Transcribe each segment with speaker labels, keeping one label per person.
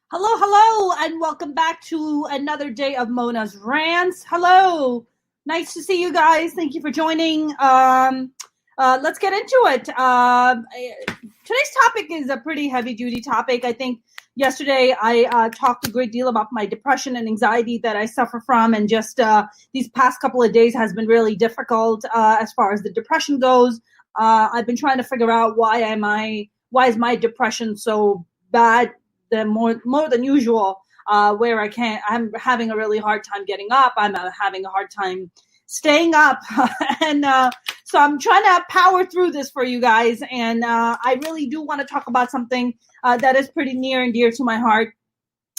Speaker 1: Hello, hello, and welcome back to another day of Mona's Rants. Hello, nice to see you guys. Thank you for joining. Let's get into it. Today's topic is a pretty heavy-duty topic. I think yesterday I talked a great deal about my depression and anxiety that I suffer from, and just these past couple of days has been really difficult as far as the depression goes. I've been trying to figure out why is my depression so bad more than usual, where I'm having a really hard time getting up. I'm having a hard time staying up. and so I'm trying to power through this for you guys. And I really do want to talk about something that is pretty near and dear to my heart.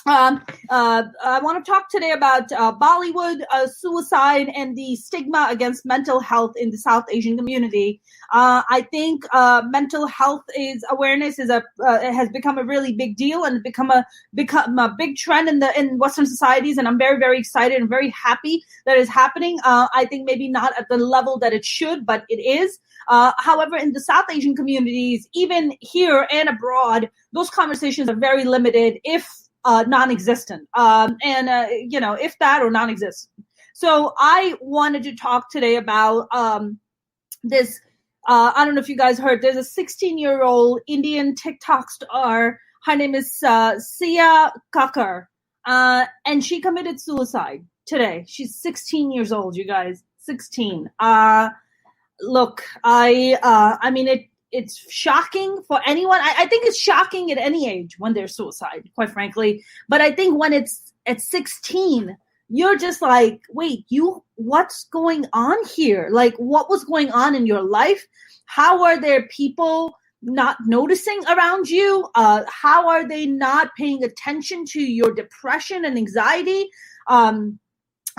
Speaker 1: I want to talk today about Bollywood suicide and the stigma against mental health in the South Asian community. I think mental health awareness has become a really big deal and become a big trend in Western societies. And I'm very, very excited and very happy that it's happening. I think maybe not at the level that it should, but it is. However, in the South Asian communities, even here and abroad, those conversations are very limited, if non-existent, if that, or non-existent. So I wanted to talk today about this. I don't know if you guys heard. There's a 16-year-old Indian Tik Tok star. Her name is Sia Kakkar, and she committed suicide today. She's 16 years old. You guys, 16. Look, I mean it. It's shocking for anyone. I think it's shocking at any age when there's suicide, quite frankly. But I think when it's at 16, you're just like, wait, what's going on here? Like, what was going on in your life? How are there people not noticing around you? How are they not paying attention to your depression and anxiety?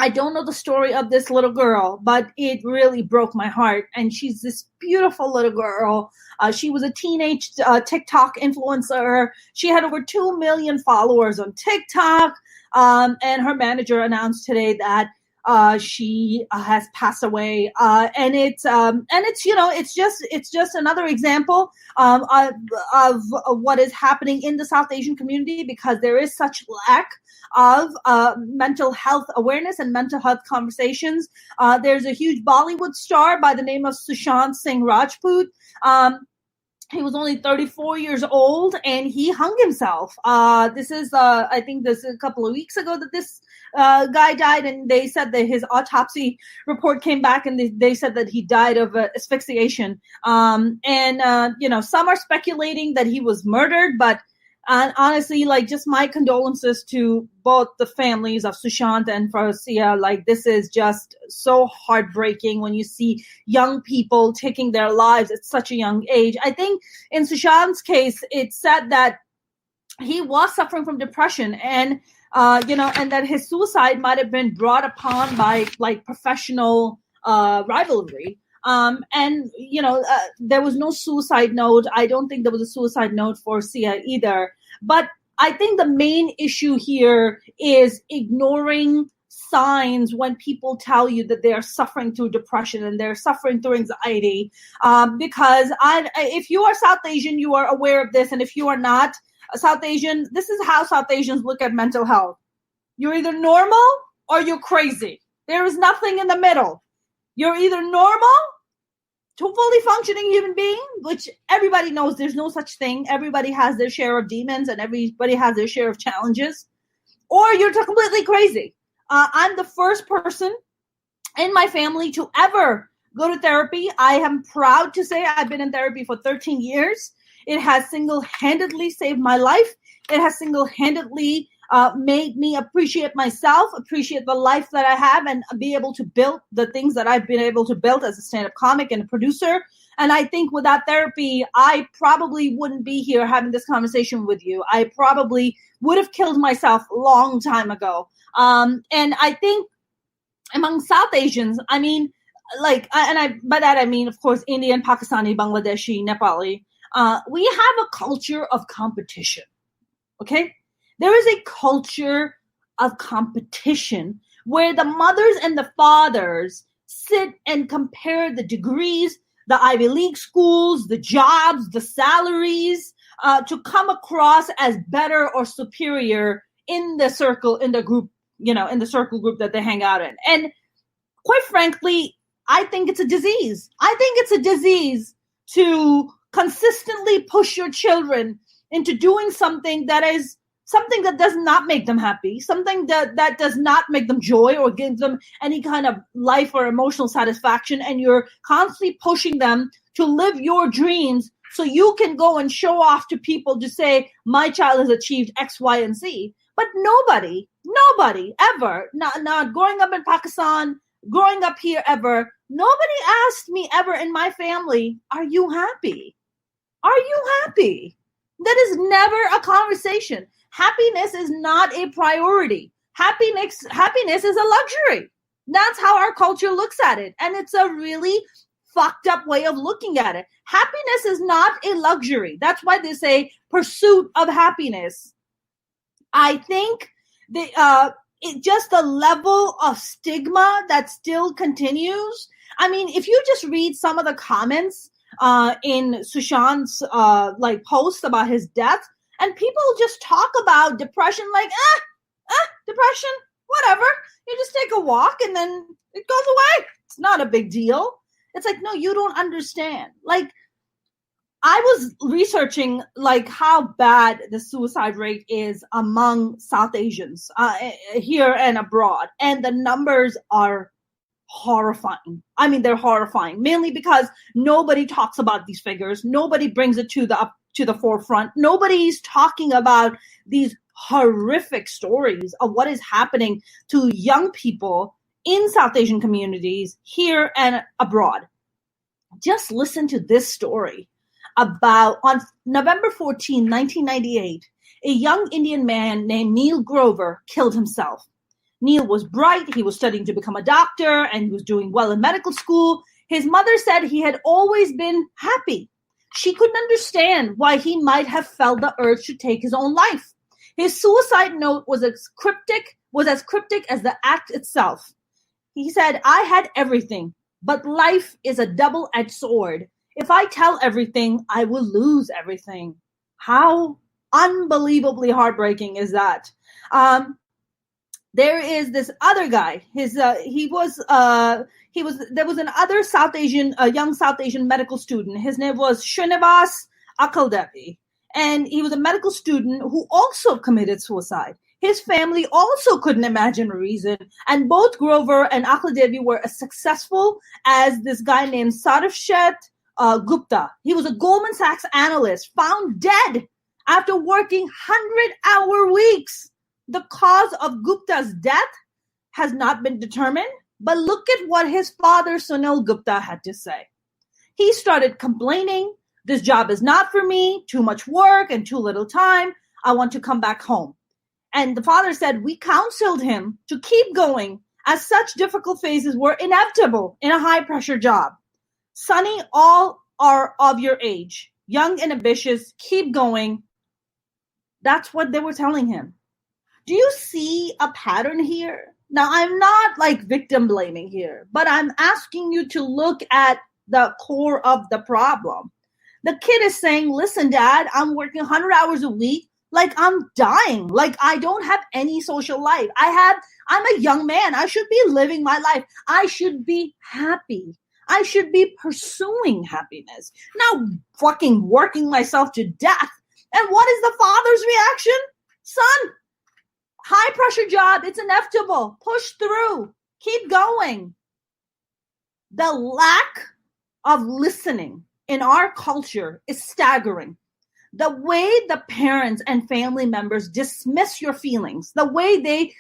Speaker 1: I don't know the story of this little girl, but it really broke my heart. And she's this beautiful little girl. She was a teenage TikTok influencer. She had over 2 million followers on TikTok. And her manager announced today that she has passed away. And it's just another example of what is happening in the South Asian community, because there is such lack of mental health awareness and mental health conversations. There's a huge Bollywood star by the name of Sushant Singh Rajput. He was only 34 years old, and he hung himself. This is, I think this is a couple of weeks ago that this guy died, and they said that his autopsy report came back, and they said that he died of asphyxiation. Some are speculating that he was murdered, but honestly, like, just my condolences to both the families of Sushant and for Sia. Like, this is just so heartbreaking when you see young people taking their lives at such a young age. I think in Sushant's case, it's said that he was suffering from depression, and and that his suicide might have been brought upon by like professional rivalry. There was no suicide note. I don't think there was a suicide note for Sia either. But I think the main issue here is ignoring signs when people tell you that they are suffering through depression and they're suffering through anxiety. Because if you are South Asian, you are aware of this. And if you are not a South Asian, this is how South Asians look at mental health. You're either normal or you're crazy. There is nothing in the middle. You're either normal to fully functioning human being, which everybody knows there's no such thing. Everybody has their share of demons and everybody has their share of challenges. Or you're completely crazy. I'm the first person in my family to ever go to therapy. I am proud to say I've been in therapy for 13 years. It has single-handedly saved my life. It has single-handedly made me appreciate myself, appreciate the life that I have, and be able to build the things that I've been able to build as a stand-up comic and a producer. And I think without therapy, I probably wouldn't be here having this conversation with you. I probably would have killed myself a long time ago. And I think among South Asians, I mean, by that I mean, of course, Indian, Pakistani, Bangladeshi, Nepali. We have a culture of competition. Okay? There is a culture of competition where the mothers and the fathers sit and compare the degrees, the Ivy League schools, the jobs, the salaries, to come across as better or superior in the circle, in the group, in the circle group that they hang out in. And quite frankly, I think it's a disease. I think it's a disease to consistently push your children into doing something that does not make them happy, something that does not make them joy or give them any kind of life or emotional satisfaction. And you're constantly pushing them to live your dreams so you can go and show off to people to say, my child has achieved X, Y, and Z. But nobody ever, not growing up in Pakistan, growing up here ever, nobody asked me ever in my family, are you happy? Are you happy? That is never a conversation. Happiness is not a priority. Happiness is a luxury. That's how our culture looks at it. And it's a really fucked up way of looking at it. Happiness is not a luxury. That's why they say pursuit of happiness. I think just the level of stigma that still continues. I mean, if you just read some of the comments in Sushant's post about his death, and people just talk about depression like, depression, whatever. You just take a walk and then it goes away. It's not a big deal. It's like, no, you don't understand. Like, I was researching how bad the suicide rate is among South Asians here and abroad. And the numbers are horrifying. I mean, they're horrifying, mainly because nobody talks about these figures. Nobody brings it to the forefront. Nobody's talking about these horrific stories of what is happening to young people in South Asian communities here and abroad. Just listen to this story. On November 14, 1998, a young Indian man named Neil Grover killed himself. Neil was bright, he was studying to become a doctor, and he was doing well in medical school. His mother said he had always been happy. She couldn't understand why he might have felt the urge to take his own life. His suicide note was as cryptic as the act itself. He said, I had everything, but life is a double-edged sword. If I tell everything, I will lose everything. How unbelievably heartbreaking is that? There is this other guy. There was another South Asian, young South Asian medical student. His name was Srinivas Akaldevi, and he was a medical student who also committed suicide. His family also couldn't imagine a reason, and both Grover and Akaldevi were as successful as this guy named Sarvshet Gupta. He was a Goldman Sachs analyst, found dead after working 100-hour weeks. The cause of Gupta's death has not been determined, but look at what his father, Sunil Gupta, had to say. He started complaining, this job is not for me, too much work and too little time, I want to come back home. And the father said, we counseled him to keep going as such difficult phases were inevitable in a high-pressure job. Sonny, all are of your age, young and ambitious, keep going. That's what they were telling him. Do you see a pattern here? Now, I'm not victim blaming here, but I'm asking you to look at the core of the problem. The kid is saying, listen, Dad, I'm working 100 hours a week. I'm dying. I don't have any social life. I'm a young man. I should be living my life. I should be happy. I should be pursuing happiness, not fucking working myself to death. And what is the father's reaction? Son, high pressure job. It's inevitable. Push through. Keep going. The lack of listening in our culture is staggering. The way the parents and family members dismiss your feelings, the way they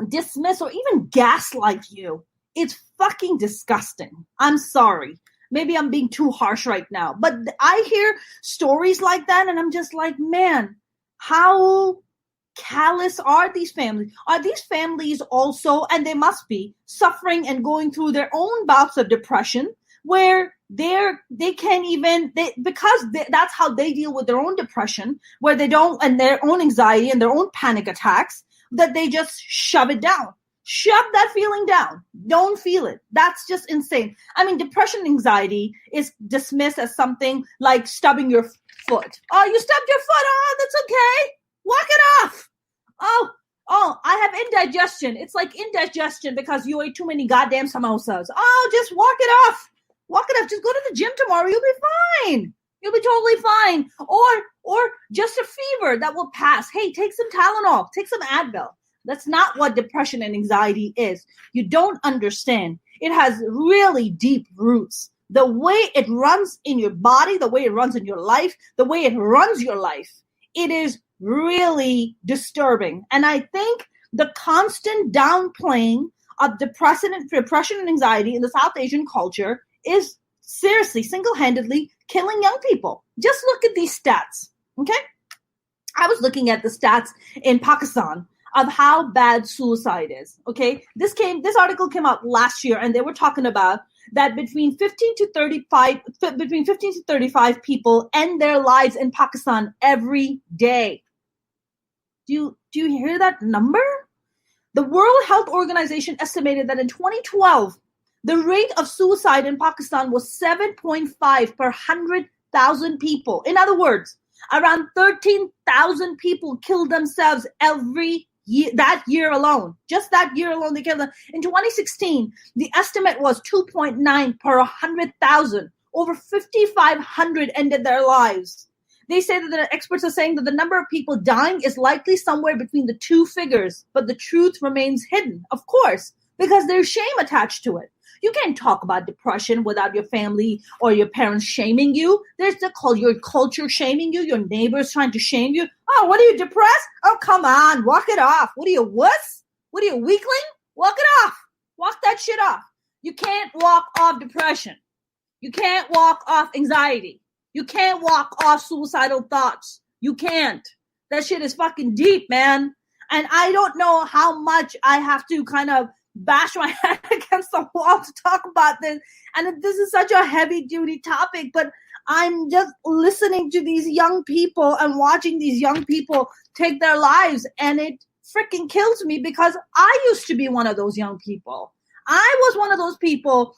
Speaker 1: dismiss or even gaslight you, it's fucking disgusting. I'm sorry. Maybe I'm being too harsh right now, but I hear stories like that and I'm just like, man, how callous are these families? Are these families also, and they must be, suffering and going through their own bouts of depression where they can't even, that's how they deal with their own depression, where they don't, and their own anxiety and their own panic attacks, that they just shove it down. Shove that feeling down. Don't feel it. That's just insane. I mean, depression and anxiety is dismissed as something like stubbing your foot. Oh, you stubbed your foot. Oh, that's okay. Walk it off. Oh, I have indigestion. It's like indigestion because you ate too many goddamn samosas. Oh, just walk it off. Walk it off. Just go to the gym tomorrow. You'll be fine. You'll be totally fine. Or just a fever that will pass. Hey, take some Tylenol. Take some Advil. That's not what depression and anxiety is. You don't understand. It has really deep roots. The way it runs in your body, the way it runs in your life, the way it runs your life, it is really disturbing. And I think the constant downplaying of depression and anxiety in the South Asian culture is seriously, single-handedly killing young people. Just look at these stats, okay? I was looking at the stats in Pakistan of how bad suicide is, okay? This article came out last year, and they were talking about that between 15 to 35 people end their lives in Pakistan every day. Do you hear that number? The World Health Organization estimated that in 2012, the rate of suicide in Pakistan was 7.5 per 100,000 people. In other words, around 13,000 people killed themselves every year, that year alone. Just that year alone, they killed them. In 2016, the estimate was 2.9 per 100,000. Over 5,500 ended their lives. They say that the experts are saying that the number of people dying is likely somewhere between the two figures, but the truth remains hidden, of course, because there's shame attached to it. You can't talk about depression without your family or your parents shaming you. There's your culture shaming you, your neighbors trying to shame you. Oh, what are you, depressed? Oh, come on, walk it off. What are you, wuss? What are you, weakling? Walk it off. Walk that shit off. You can't walk off depression. You can't walk off anxiety. You can't walk off suicidal thoughts. You can't. That shit is fucking deep, man. And I don't know how much I have to kind of bash my head against the wall to talk about this. And this is such a heavy duty topic, but I'm just listening to these young people and watching these young people take their lives, and it freaking kills me because I used to be one of those young people. I was one of those people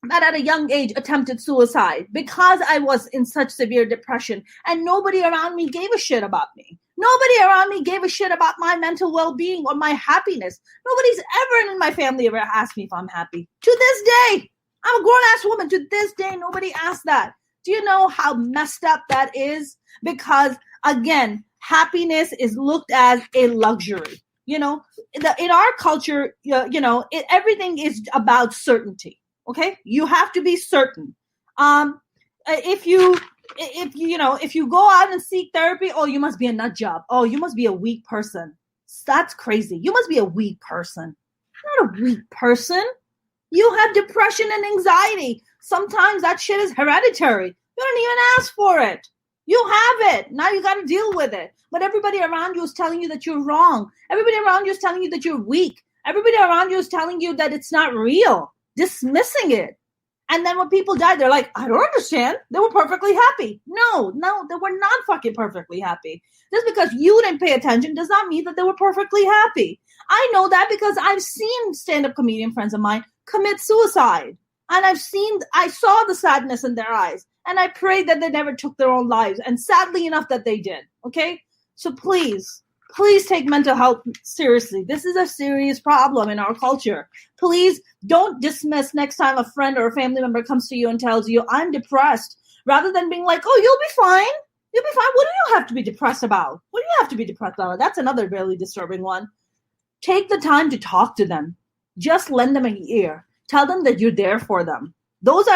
Speaker 1: that at a young age attempted suicide because I was in such severe depression, and nobody around me gave a shit about me. Nobody around me gave a shit about my mental well-being or my happiness. Nobody's ever in my family ever asked me if I'm happy. To this day, I'm a grown-ass woman. To this day, nobody asked that. Do you know how messed up that is? Because, again, happiness is looked as a luxury. You know, in our culture, everything is about certainty. Okay, you have to be certain. If you go out and seek therapy, oh, you must be a nut job. Oh, you must be a weak person. That's crazy. You must be a weak person. You're not a weak person. You have depression and anxiety. Sometimes that shit is hereditary. You don't even ask for it. You have it. Now you got to deal with it. But everybody around you is telling you that you're wrong. Everybody around you is telling you that you're weak. Everybody around you is telling you that it's not real. Dismissing it. And then when people die, they're like, I don't understand. They were perfectly happy. No, they were not fucking perfectly happy. Just because you didn't pay attention does not mean that they were perfectly happy. I know that because I've seen stand-up comedian friends of mine commit suicide. And I saw the sadness in their eyes. And I prayed that they never took their own lives. And sadly enough that they did. Okay? So please take mental health seriously. This is a serious problem in our culture. Please don't dismiss next time a friend or a family member comes to you and tells you, I'm depressed, rather than being like, oh, you'll be fine. You'll be fine. What do you have to be depressed about? What do you have to be depressed about? That's another really disturbing one. Take the time to talk to them. Just lend them an ear. Tell them that you're there for them. Those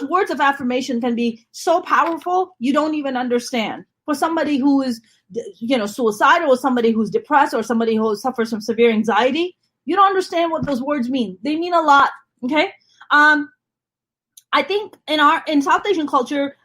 Speaker 1: words of affirmation can be so powerful, you don't even understand. For somebody who is, suicidal, or somebody who's depressed, or somebody who suffers from severe anxiety, you don't understand what those words mean. They mean a lot. Okay. I think in South Asian culture,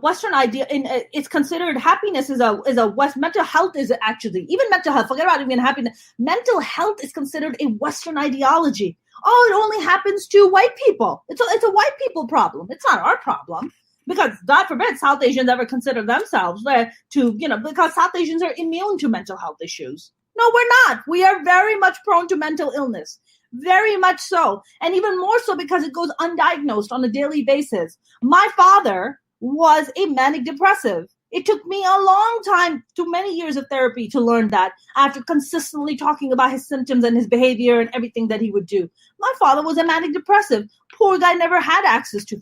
Speaker 1: Western idea, it's considered happiness is a West. Mental health is actually, even mental health. Forget about even happiness. Mental health is considered a Western ideology. Oh, it only happens to white people. It's a white people problem. It's not our problem. Because God forbid South Asians ever consider themselves because South Asians are immune to mental health issues. No, we're not. We are very much prone to mental illness. Very much so. And even more so because it goes undiagnosed on a daily basis. My father was a manic depressive. It took me a long time, to many years of therapy, to learn that after consistently talking about his symptoms and his behavior and everything that he would do. My father was a manic depressive. Poor guy never had access to,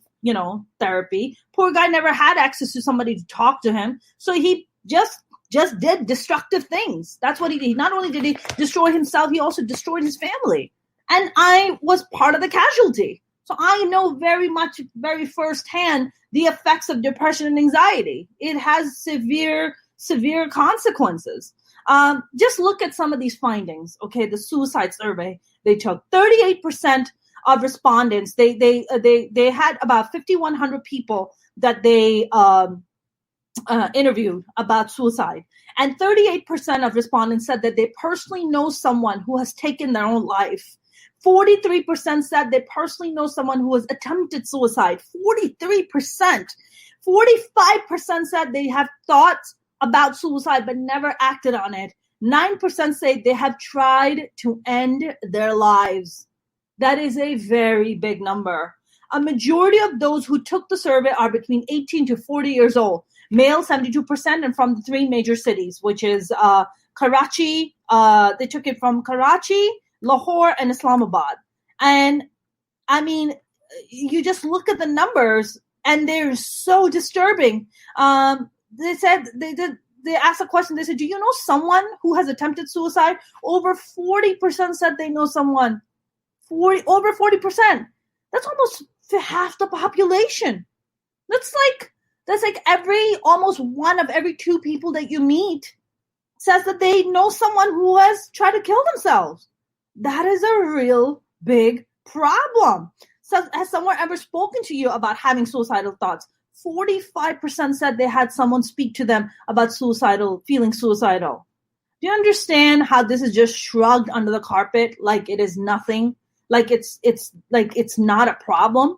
Speaker 1: therapy. Poor guy never had access to somebody to talk to him. So he just did destructive things. That's what he did. Not only did he destroy himself, he also destroyed his family. And I was part of the casualty. So I know very firsthand the effects of depression and anxiety. It has severe consequences. Just look at some of these findings. Okay, the suicide survey they took. 38% of respondents. They had about 5,100 people that they interviewed about suicide, and 38% of respondents said that they personally know someone who has taken their own life. 43% said they personally know someone who has attempted suicide. 43%. 45% said they have thoughts about suicide but never acted on it. 9% say they have tried to end their lives. That is a very big number. A majority of those who took the survey are between 18 to 40 years old. Male, 72%, and from the three major cities, which is Karachi. They took it from Karachi, Lahore, and Islamabad. And I mean, you just look at the numbers and they're so disturbing. They said they asked a question. They said, do you know someone who has attempted suicide? Over 40% said they know someone. Over 40%. That's almost half the population. That's like almost one of every two people that you meet says that they know someone who has tried to kill themselves. That is a real big problem. So has someone ever spoken to you about having suicidal thoughts? 45% said they had someone speak to them about feeling suicidal. Do you understand how this is just shrugged under the carpet like it is nothing? Like it's not a problem?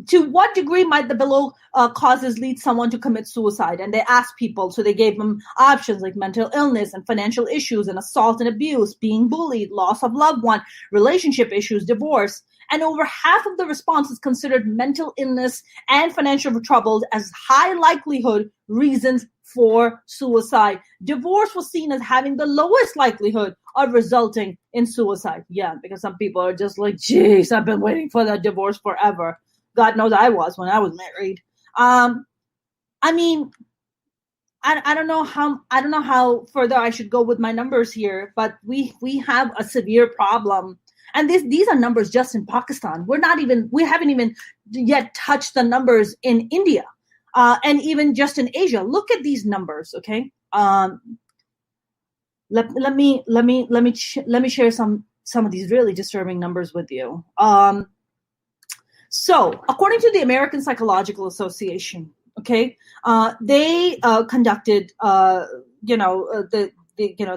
Speaker 1: To what degree might the below causes lead someone to commit suicide? And they asked people, so they gave them options like mental illness and financial issues and assault and abuse, being bullied, loss of loved one, relationship issues, divorce. And over half of the responses considered mental illness and financial troubles as high likelihood reasons for suicide. Divorce was seen as having the lowest likelihood of resulting in suicide. Yeah, because some people are just like, geez, I've been waiting for that divorce forever. God knows I was when I was married. I don't know how further I should go with my numbers here, but we have a severe problem. And these are numbers just in Pakistan. We haven't even yet touched the numbers in India, and even just in Asia. Look at these numbers, okay? Let me share some of these really disturbing numbers with you. So, according to the American Psychological Association, okay, they conducted,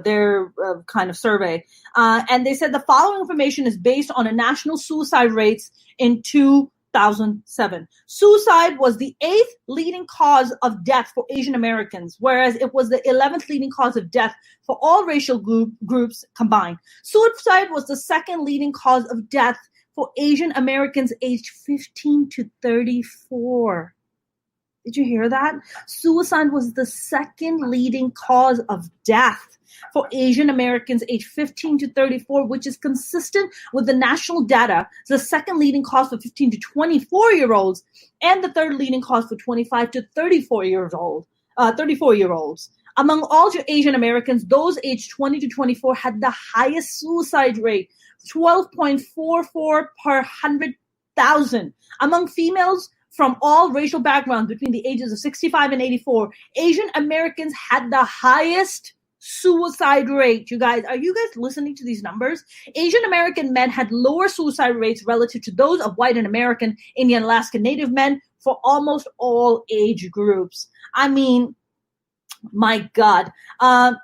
Speaker 1: their kind of survey, and they said the following information is based on a national suicide rates in 2007. Suicide was the 8th leading cause of death for Asian Americans, whereas it was the 11th leading cause of death for all racial groups combined. Suicide was the 2nd leading cause of death for Asian Americans aged 15 to 34. Did you hear that? Suicide was the 2nd leading cause of death for Asian Americans aged 15 to 34, which is consistent with the national data. It's the 2nd leading cause for 15 to 24-year-olds and the 3rd leading cause for 25 to 34-year-olds. Among all Asian Americans, those aged 20 to 24 had the highest suicide rate, 12.44 per 100,000. Among females from all racial backgrounds between the ages of 65 and 84, Asian Americans had the highest suicide rate. Are you guys listening to these numbers? Asian American men had lower suicide rates relative to those of white and American, Indian, Alaska Native men for almost all age groups. I mean, My God.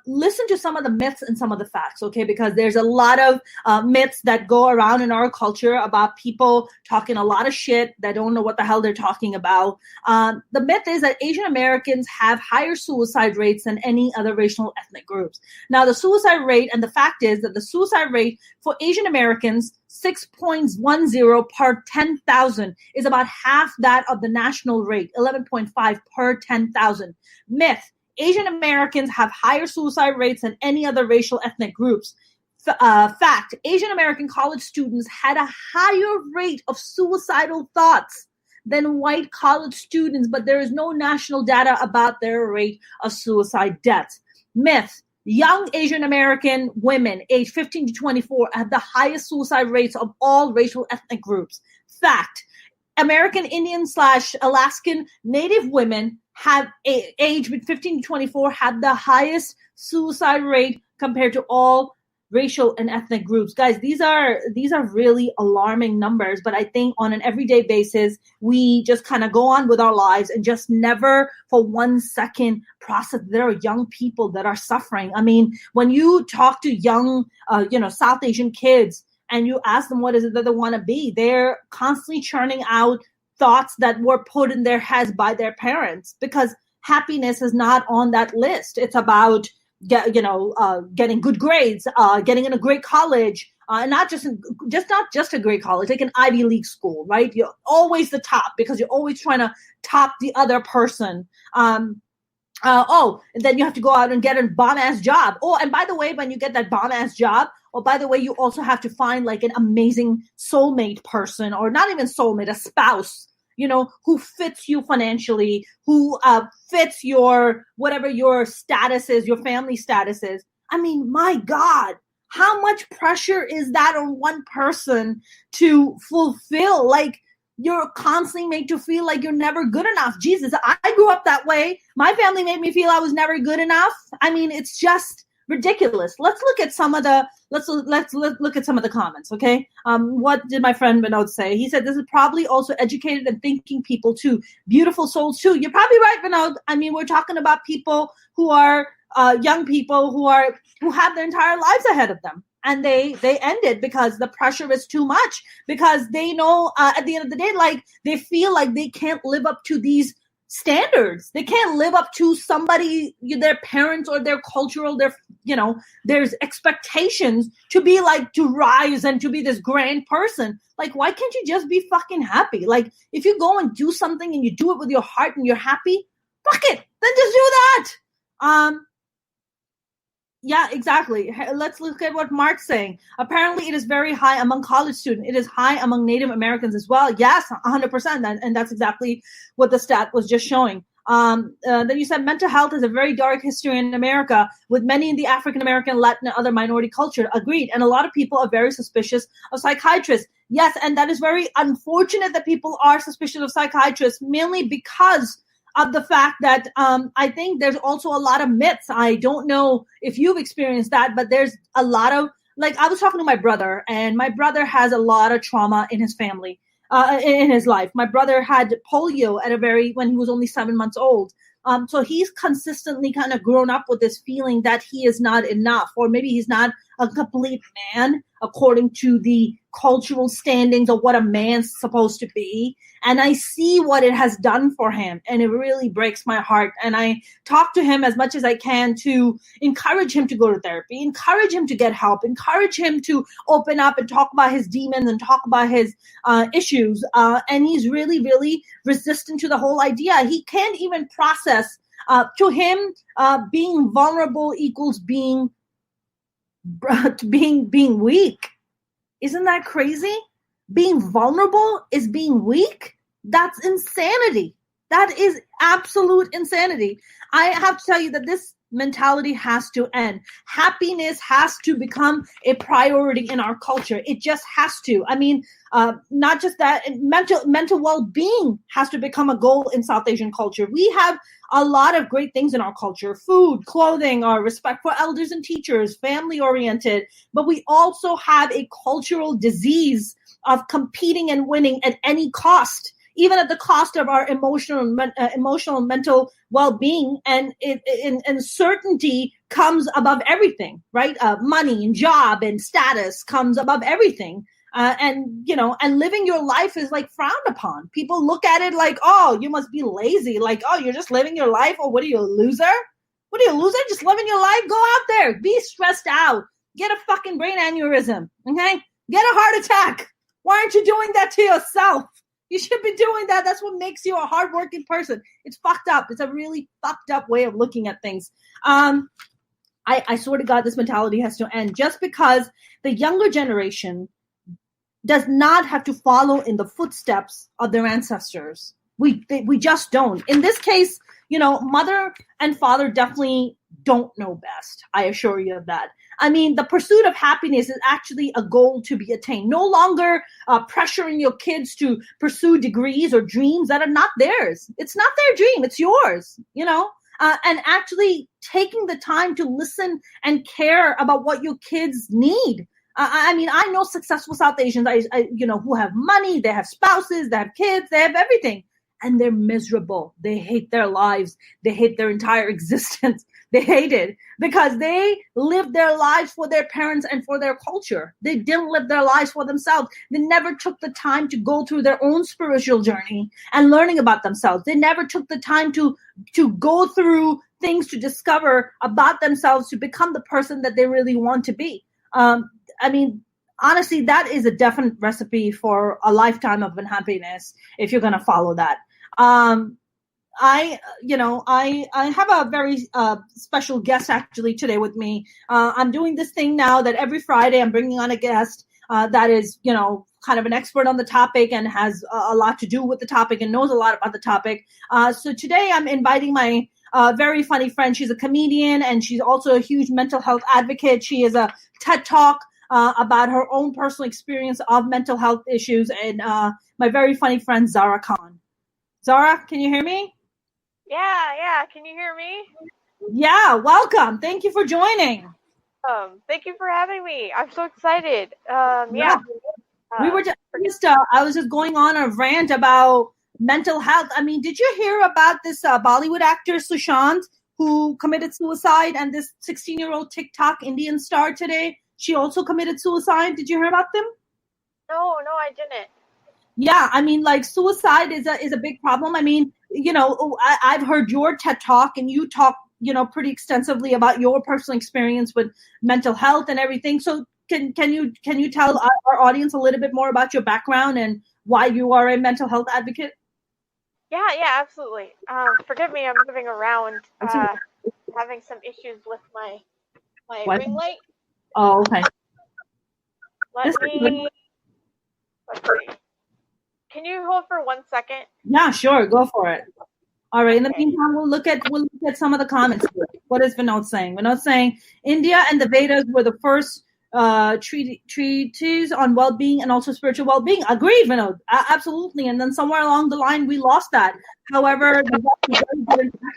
Speaker 1: Listen to some of the myths and some of the facts, okay? Because there's a lot of myths that go around in our culture about people talking a lot of shit that don't know what the hell they're talking about. The myth is that Asian Americans have higher suicide rates than any other racial ethnic groups. Now, the suicide rate, and the fact is that the suicide rate for Asian Americans, 6.10 per 10,000, is about half that of the national rate, 11.5 per 10,000. Myth. Asian Americans have higher suicide rates than any other racial ethnic groups. Fact, Asian American college students had a higher rate of suicidal thoughts than white college students, but there is no national data about their rate of suicide deaths. Myth, young Asian American women aged 15 to 24 have the highest suicide rates of all racial ethnic groups. Fact, American Indian / Alaskan Native women have aged with 15 to 24 have the highest suicide rate compared to all racial and ethnic groups. Guys, these are really alarming numbers, but I think on an everyday basis, we just kind of go on with our lives and just never for 1 second process there are young people that are suffering. I mean, when you talk to young, South Asian kids and you ask them what is it that they want to be, they're constantly churning out thoughts that were put in their heads by their parents, because happiness is not on that list. It's about getting good grades, getting in a great college, and not just a great college, like an Ivy League school, right? You're always the top because you're always trying to top the other person. And then you have to go out and get a bomb-ass job. Oh, and by the way, when you get that bomb-ass job, by the way, you also have to find like an amazing soulmate person, or not even soulmate, a spouse, who fits you financially, who fits your, whatever your status is, your family status is. I mean, my God, how much pressure is that on one person to fulfill? Like, you're constantly made to feel like you're never good enough. Jesus, I grew up that way. My family made me feel I was never good enough. I mean, it's just ridiculous. Let's look at some of the look at some of the comments, okay? What did my friend Vinod say? He said this is probably also educated and thinking people too, beautiful souls too. You're probably right, Vinod. I mean, we're talking about people who are young people who have their entire lives ahead of them, and they end it because the pressure is too much, because they know at the end of the day, like, they feel like they can't live up to these standards. They can't live up to somebody, their parents or their cultural, there's expectations to be like, to rise and to be this grand person. Like, why can't you just be fucking happy? Like, if you go and do something and you do it with your heart and you're happy, fuck it, then just do that. Yeah, exactly. Let's look at what Mark's saying. Apparently, it is very high among college students. It is high among Native Americans as well. Yes, 100%. And that's exactly what the stat was just showing. Then you said mental health has a very dark history in America, with many in the African American, Latin, and other minority culture. Agreed. And a lot of people are very suspicious of psychiatrists. Yes, and that is very unfortunate that people are suspicious of psychiatrists, mainly because of the fact that I think there's also a lot of myths. I don't know if you've experienced that, but there's a lot of, like, I was talking to my brother, and my brother has a lot of trauma in his family, in his life. My brother had polio when he was only 7 months old. So he's consistently kind of grown up with this feeling that he is not enough, or maybe he's not a complete man according to the cultural standings of what a man's supposed to be. And I see what it has done for him, and it really breaks my heart. And I talk to him as much as I can to encourage him to go to therapy, encourage him to get help, encourage him to open up and talk about his demons and talk about his issues. And he's really, really resistant to the whole idea. He can't even process. To him, being vulnerable equals being weak. Isn't that crazy? Being vulnerable is being weak? That's insanity. That is absolute insanity. I have to tell you that this mentality has to end. Happiness has to become a priority in our culture. It just has to. I mean, not just that, mental well-being has to become a goal in South Asian culture. We have a lot of great things in our culture: food, clothing, our respect for elders and teachers, family-oriented. But we also have a cultural disease of competing and winning at any cost. even at the cost of our emotional and mental well-being. And and certainty comes above everything, right? Money and job and status comes above everything. And living your life is like frowned upon. People look at it like, oh, you must be lazy. Like, oh, you're just living your life. Or what are you, a loser? What are you, a loser? Just living your life? Go out there. Be stressed out. Get a fucking brain aneurysm. Okay? Get a heart attack. Why aren't you doing that to yourself? You should be doing that. That's what makes you a hardworking person. It's fucked up. It's a really fucked up way of looking at things. I swear to God, this mentality has to end. Just because the younger generation does not have to follow in the footsteps of their ancestors. We just don't. In this case, mother and father definitely don't know best. I assure you of that. I mean, the pursuit of happiness is actually a goal to be attained. No longer pressuring your kids to pursue degrees or dreams that are not theirs. It's not their dream. It's yours, and actually taking the time to listen and care about what your kids need. I mean, I know successful South Asians, who have money, they have spouses, they have kids, they have everything, and they're miserable. They hate their lives. They hate their entire existence. They hate it because they lived their lives for their parents and for their culture. They didn't live their lives for themselves. They never took the time to go through their own spiritual journey and learning about themselves. They never took the time to go through things to discover about themselves to become the person that they really want to be. I mean, honestly, that is a definite recipe for a lifetime of unhappiness if you're going to follow that. I have a very special guest actually today with me. I'm doing this thing now that every Friday I'm bringing on a guest that is, kind of an expert on the topic and has a lot to do with the topic and knows a lot about the topic. So today I'm inviting my very funny friend. She's a comedian and she's also a huge mental health advocate. She is a TED Talk about her own personal experience of mental health issues, and my very funny friend, Zara Khan. Zara, can you hear me?
Speaker 2: Yeah. Can you hear me?
Speaker 1: Yeah, welcome. Thank you for joining.
Speaker 2: Thank you for having me. I'm so excited.
Speaker 1: We were just I was just going on a rant about mental health. I mean, did you hear about this Bollywood actor Sushant who committed suicide, and this 16-year-old TikTok Indian star today? She also committed suicide. Did you hear about them?
Speaker 2: No, I didn't.
Speaker 1: Yeah, I mean, like, suicide is a big problem. I mean, I've heard your TED Talk, and you talk, pretty extensively about your personal experience with mental health and everything. So can you tell our audience a little bit more about your background and why you are a mental health advocate?
Speaker 2: Yeah, absolutely. Forgive me, I'm moving around, having some issues with my ring light.
Speaker 1: Oh, okay.
Speaker 2: Let's see. Can you hold for 1 second?
Speaker 1: Yeah, sure. Go for it. All right. In the meantime, we'll look at some of the comments. What is Vinod saying? Vinod's saying India and the Vedas were the first treatises on well-being and also spiritual well-being. Agreed, Vinod. Absolutely. And then somewhere along the line, we lost that. However,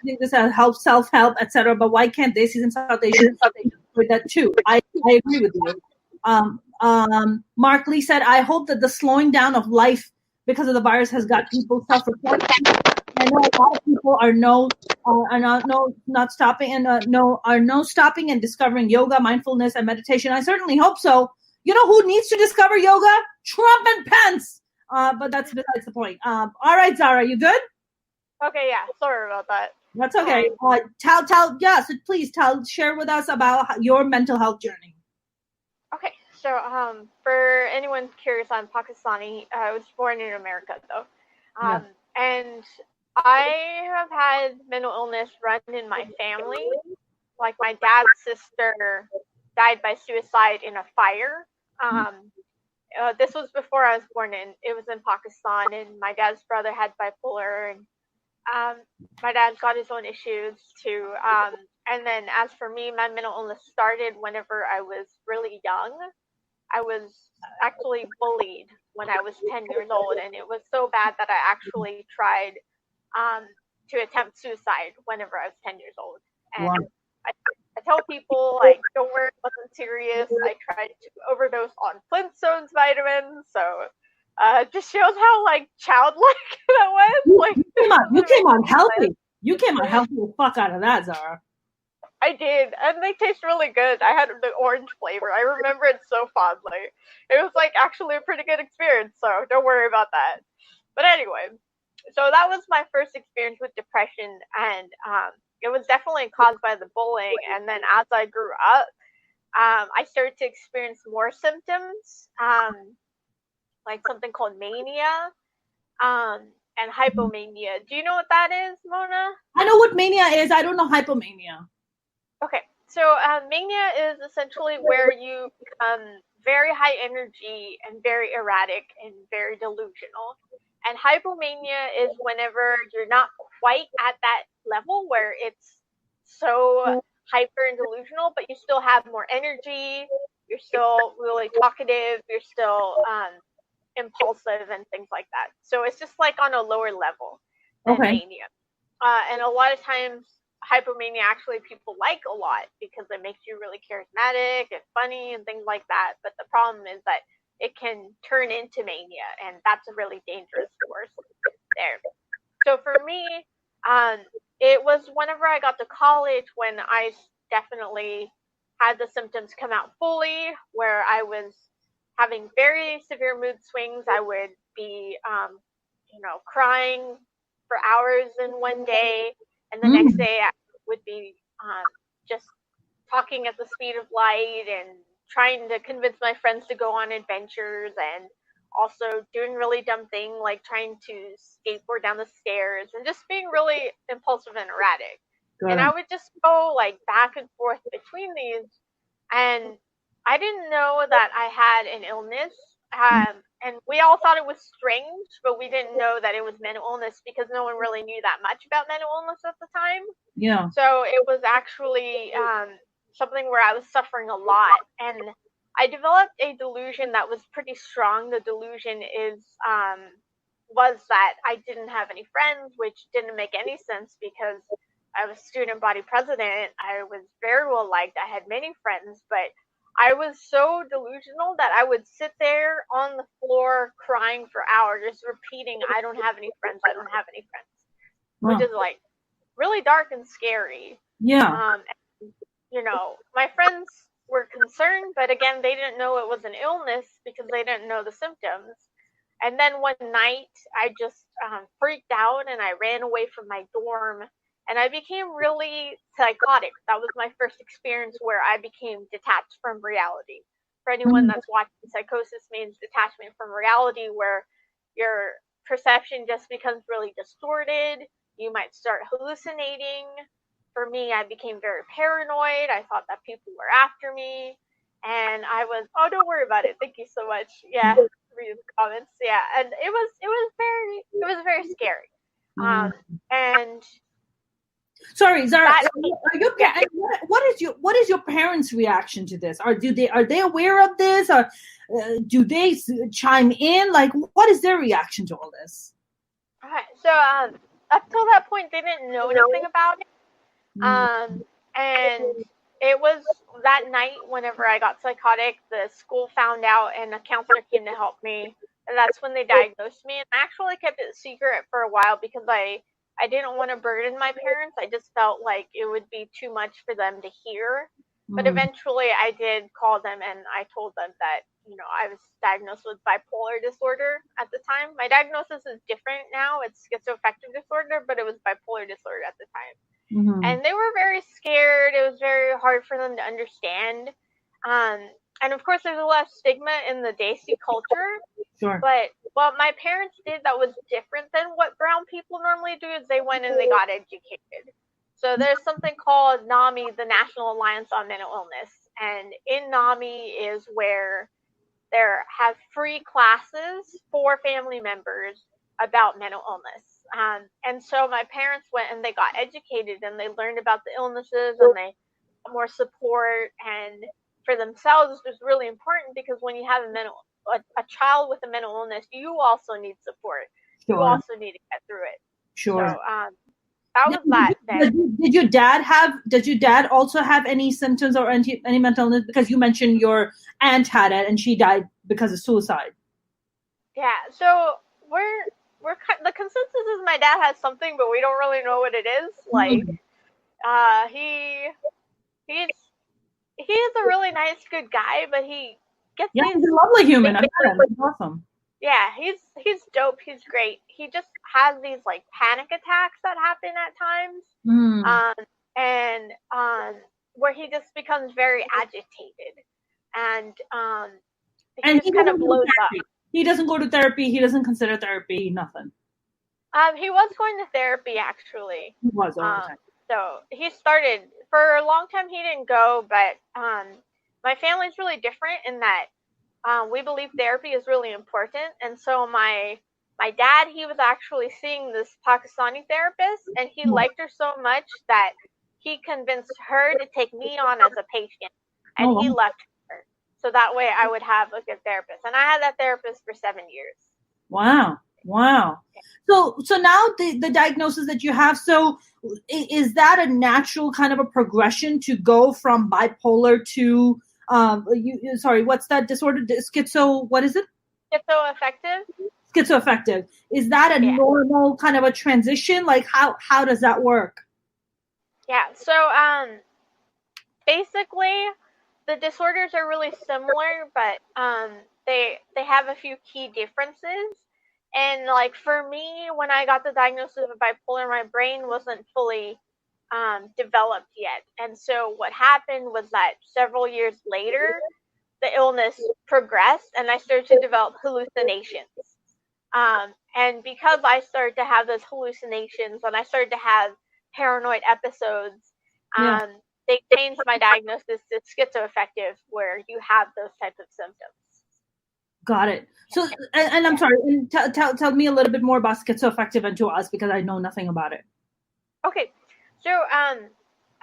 Speaker 1: this help, self-help, etc. But why can't they see in South Asia with that too? I agree with you. Mark Lee said, I hope that the slowing down of life because of the virus has got people self-reflecting. I know a lot of people are not stopping and stopping and discovering yoga, mindfulness, and meditation. I certainly hope so. You know who needs to discover yoga? Trump and Pence. But that's besides the point. All right, Zara, you good?
Speaker 2: Okay, yeah. Sorry about that.
Speaker 1: That's okay. So please share with us about your mental health journey.
Speaker 2: Okay, so for anyone curious, I'm Pakistani. I was born in America, though. And I have had mental illness run in my family. Like, my dad's sister died by suicide in a fire. This was before I was born it was in Pakistan, and my dad's brother had bipolar, and my dad's got his own issues too. And then as for me, my mental illness started whenever I was really young. I was actually bullied when I was 10 years old, and it was so bad that I actually tried to attempt suicide whenever I was 10 years old. And wow. I tell people, like, don't worry, it wasn't serious. I tried to overdose on Flintstones vitamins, so just shows how like childlike that was. Like
Speaker 1: you came on healthy. You came on healthy the fuck out of that, Zara.
Speaker 2: I did, and they taste really good. I had the orange flavor. I remember it so fondly. It was like actually a pretty good experience, so don't worry about that. But anyway, so that was my first experience with depression, and it was definitely caused by the bullying. And then as I grew up, I started to experience more symptoms, like something called mania, and hypomania. Do you know what that is, Mona?
Speaker 1: I know what mania is. I don't know hypomania.
Speaker 2: Okay, so mania is essentially where you become very high energy and very erratic and very delusional. And hypomania is whenever you're not quite at that level where it's so hyper and delusional, but you still have more energy, you're still really talkative, you're still impulsive and things like that. So it's just like on a lower level than mania. And a lot of times hypomania actually people like a lot because it makes you really charismatic and funny and things like that. But the problem is that it can turn into mania, and that's a really dangerous force there. So for me, it was whenever I got to college when I definitely had the symptoms come out fully, where I was having very severe mood swings. I would be, crying for hours in one day, and the next day I would be just talking at the speed of light and trying to convince my friends to go on adventures, and also doing really dumb things like trying to skateboard down the stairs and just being really impulsive and erratic. And I would just go like back and forth between these, and I didn't know that I had an illness. And we all thought it was strange, but we didn't know that it was mental illness because no one really knew that much about mental illness at the time.
Speaker 1: Yeah.
Speaker 2: So it was actually something where I was suffering a lot. And I developed a delusion that was pretty strong. The delusion was that I didn't have any friends, which didn't make any sense because I was student body president. I was very well liked. I had many friends, but I was so delusional that I would sit there on the floor crying for hours, just repeating, I don't have any friends, I don't have any friends, which is like really dark and scary.
Speaker 1: Yeah.
Speaker 2: My friends were concerned, but again, they didn't know it was an illness because they didn't know the symptoms. And then one night I just freaked out and I ran away from my dorm. And I became really psychotic. That was my first experience where I became detached from reality. For anyone that's watching, psychosis means detachment from reality, where your perception just becomes really distorted. You might start hallucinating. For me, I became very paranoid. I thought that people were after me. And I was, don't worry about it. Thank you so much. Yeah, read the comments. Yeah, and it was very scary. And
Speaker 1: sorry, Zara. What is your parents' reaction to this? Are they aware of this, or do they chime in? Like, what is their reaction to all this?
Speaker 2: All right. So up till that point, they didn't know anything about it. And it was that night whenever I got psychotic, the school found out, and a counselor came to help me, and that's when they diagnosed me. And I actually kept it secret for a while because I didn't want to burden my parents. I just felt like it would be too much for them to hear. But eventually I did call them and I told them that, I was diagnosed with bipolar disorder at the time. My diagnosis is different now. It's schizoaffective disorder, but it was bipolar disorder at the time. And they were very scared. It was very hard for them to understand. And of course, there's a lot of stigma in the Desi culture.
Speaker 1: Sure.
Speaker 2: But what my parents did that was different than what brown people normally do is they went and they got educated. So there's something called NAMI, the National Alliance on Mental Illness. And in NAMI is where there have free classes for family members about mental illness. And so my parents went and they got educated and they learned about the illnesses and they got more support. And for themselves, it was really important because when you have a child with a mental illness, you also need support.
Speaker 1: Sure.
Speaker 2: You also need to get through it.
Speaker 1: Sure.
Speaker 2: So that was that.
Speaker 1: Did your dad also have any symptoms or any mental illness? Because you mentioned your aunt had it and she died because of suicide.
Speaker 2: Yeah, so the consensus is my dad has something, but we don't really know what it is. Like, he he's he's a really nice, good guy, but he gets
Speaker 1: Yeah,
Speaker 2: these.
Speaker 1: he's a lovely human. I met him. He's awesome.
Speaker 2: Yeah, he's dope. He's great. He just has these like panic attacks that happen at times, and where he just becomes very agitated, and he
Speaker 1: And
Speaker 2: just kind of blows up.
Speaker 1: He doesn't go to therapy. He doesn't consider therapy nothing.
Speaker 2: He was going to therapy actually.
Speaker 1: He was all the time.
Speaker 2: So he started for a long time. He didn't go, but my family's really different in that we believe therapy is really important. And so my dad, he was actually seeing this Pakistani therapist, and he liked her so much that he convinced her to take me on as a patient, and he left her. So that way I would have a good therapist. And I had that therapist for 7 years.
Speaker 1: Wow. So now the diagnosis that you have, so is that a natural kind of a progression to go from bipolar to, what's that disorder? What is it? Schizoaffective. Is that a normal kind of a transition? Like how does that work?
Speaker 2: Yeah. So basically the disorders are really similar, but they have a few key differences. And like for me, when I got the diagnosis of bipolar, my brain wasn't fully developed yet. And so what happened was that several years later, the illness progressed and I started to develop hallucinations. And because I started to have those hallucinations and I started to have paranoid episodes, they changed my diagnosis to schizoaffective, where you have those types of symptoms.
Speaker 1: Got it. So, and I'm sorry, tell me a little bit more about schizoaffective and to us, because I know nothing about it.
Speaker 2: Okay. So,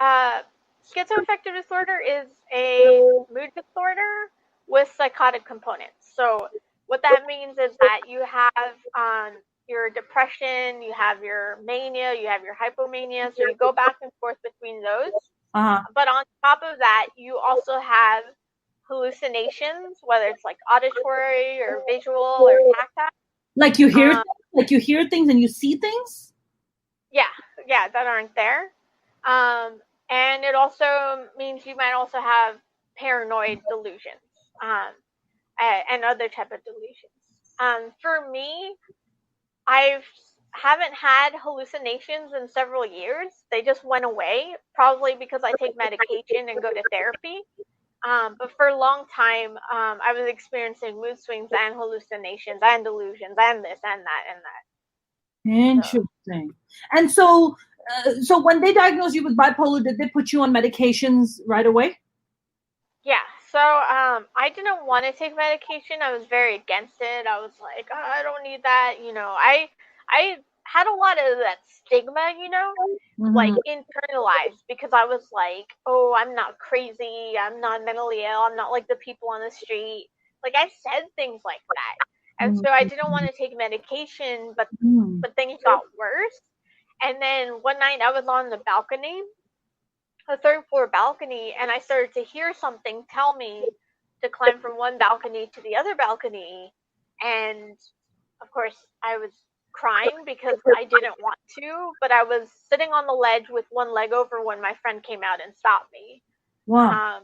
Speaker 2: schizoaffective disorder is a mood disorder with psychotic components. So what that means is that you have your depression, you have your mania, you have your hypomania. So you go back and forth between those. But on top of that, you also have hallucinations, whether it's like auditory or visual or tactile.
Speaker 1: Like you hear things and you see things?
Speaker 2: Yeah, that aren't there. And it also means you might also have paranoid delusions and other type of delusions. For me, I haven't had hallucinations in several years. They just went away, probably because I take medication and go to therapy. But for a long time, I was experiencing mood swings and hallucinations and delusions and this and that and that.
Speaker 1: Interesting. And so when they diagnosed you with bipolar, did they put you on medications right away?
Speaker 2: Yeah. So I didn't want to take medication. I was very against it. I was like, oh, I don't need that. I had a lot of that stigma, like internalized, because I was like, oh, I'm not crazy. I'm not mentally ill. I'm not like the people on the street. Like I said things like that. And so I didn't want to take medication, but things got worse. And then one night I was on the balcony, a third floor balcony, and I started to hear something tell me to climb from one balcony to the other balcony. And of course I was crying because I didn't want to, but I was sitting on the ledge with one leg over when my friend came out and stopped me.
Speaker 1: Wow.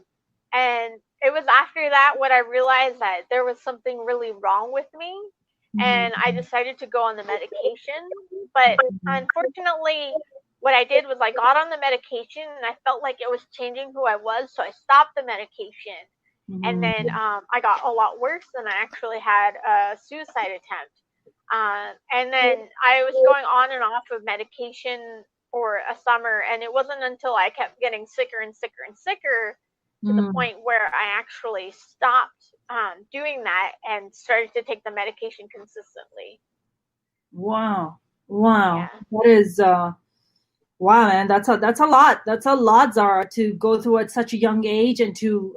Speaker 2: And it was after that when I realized that there was something really wrong with me, and I decided to go on the medication. But unfortunately, what I did was I got on the medication and I felt like it was changing who I was, so I stopped the medication. And then I got a lot worse, and I actually had a suicide attempt. And then I was going on and off of medication for a summer, and it wasn't until I kept getting sicker and sicker and sicker to the point where I actually stopped doing that and started to take the medication consistently.
Speaker 1: Wow. Yeah. That is wow, man, that's a lot. That's a lot, Zara, to go through at such a young age and to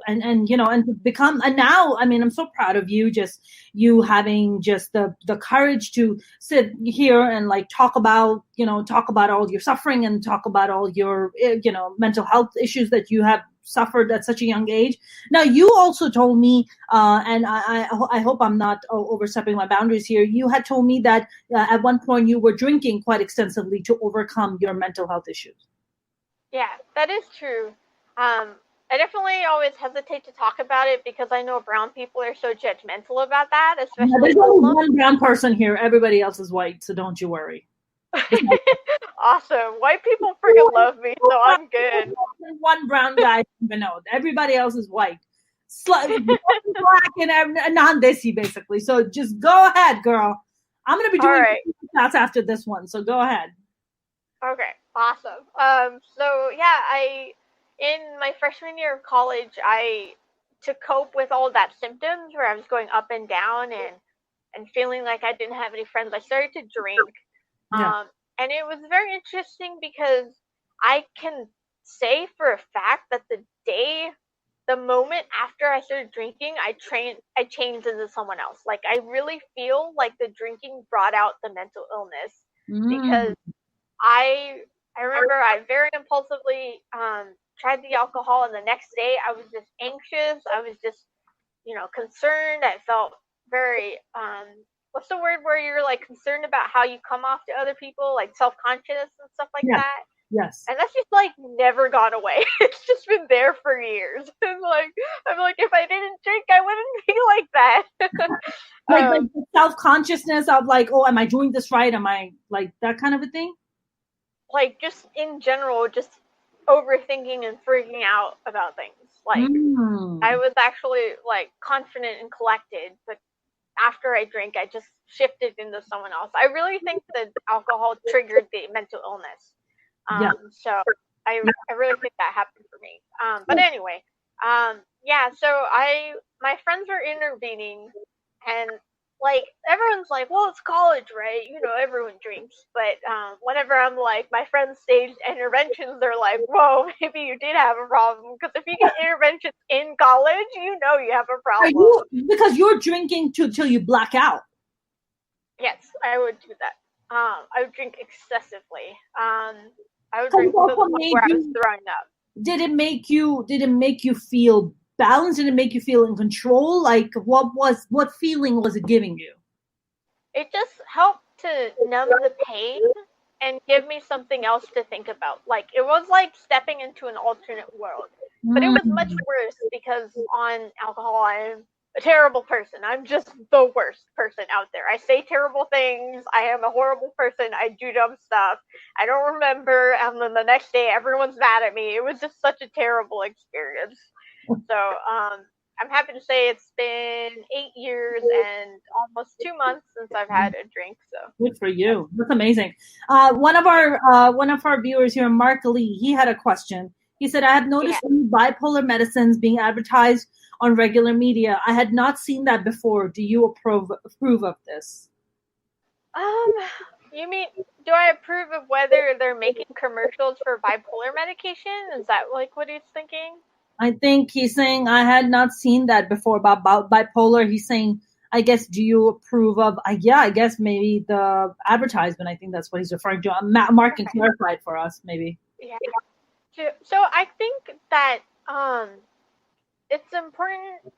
Speaker 1: become, and now, I mean, I'm so proud of you, just you having just the courage to sit here and like talk about all your suffering and talk about all your, mental health issues that you have suffered at such a young age. Now, you also told me, and I hope I'm not overstepping my boundaries here. You had told me that at one point you were drinking quite extensively to overcome your mental health issues.
Speaker 2: Yeah, that is true. I definitely always hesitate to talk about it because I know brown people are so judgmental about that, especially
Speaker 1: There's only one brown person here. Everybody else is white, so don't you worry.
Speaker 2: Awesome. White people freaking love me, so I'm good.
Speaker 1: One brown guy, everybody else is white. Black and non-desi, basically. So just go ahead, girl. I'm going to be doing class after this one, so go ahead.
Speaker 2: Okay, awesome. So yeah, in my freshman year of college, to cope with all that symptoms where I was going up and down and feeling like I didn't have any friends, I started to drink. Yeah. And it was very interesting because I can say for a fact that the moment after I started drinking, I changed into someone else. Like, I really feel like the drinking brought out the mental illness because I remember I very impulsively tried the alcohol, and the next day I was just anxious. I was just, concerned. I felt very what's the word where you're like concerned about how you come off to other people, like self-conscious and stuff like that.
Speaker 1: Yes.
Speaker 2: And that's just like never gone away. It's just been there for years. And I'm like, if I didn't drink, I wouldn't be like that.
Speaker 1: like the self-consciousness of like, oh, am I doing this right? Am I like that kind of a thing?
Speaker 2: Like just in general, just overthinking and freaking out about things. Like I was actually like confident and collected, but after I drank, I just shifted into someone else. I really think that alcohol triggered the mental illness. So I really think that happened for me. But anyway, so my friends were intervening, and like everyone's like, well, it's college, right? Everyone drinks. But whenever I'm like, my friends staged interventions, they're like, whoa, maybe you did have a problem. Because if you get interventions in college, you have a problem.
Speaker 1: Because you're drinking till you black out.
Speaker 2: Yes, I would do that. I would drink excessively. I would drink to the point where I was throwing up.
Speaker 1: Did it make you feel balanced? Did it make you feel in control? Like what feeling was it giving you?
Speaker 2: It just helped to numb the pain and give me something else to think about. Like it was like stepping into an alternate world. But it was much worse because on alcohol I'm a terrible person. I'm just the worst person out there. I say terrible things. I am a horrible person. I do dumb stuff. I don't remember. And then the next day everyone's mad at me. It was just such a terrible experience. So I'm happy to say it's been 8 years and almost 2 months since I've had a drink. So
Speaker 1: good for you. That's amazing. One of our viewers here, Mark Lee, he had a question. He said, I have noticed bipolar medicines being advertised on regular media. I had not seen that before. Do you approve of this?
Speaker 2: You mean, do I approve of whether they're making commercials for bipolar medication? Is that like what he's thinking?
Speaker 1: I think he's saying I had not seen that before about bipolar. He's saying, I guess, do you approve of? I guess maybe the advertisement. I think that's what he's referring to. Mark can clarify it for us, maybe.
Speaker 2: Yeah. So I think that it's important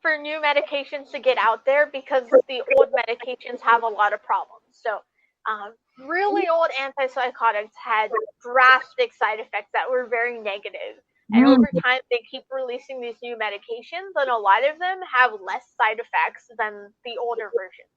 Speaker 2: for new medications to get out there because the old medications have a lot of problems. So really old antipsychotics had drastic side effects that were very negative. And over time, they keep releasing these new medications, and a lot of them have less side effects than the older versions.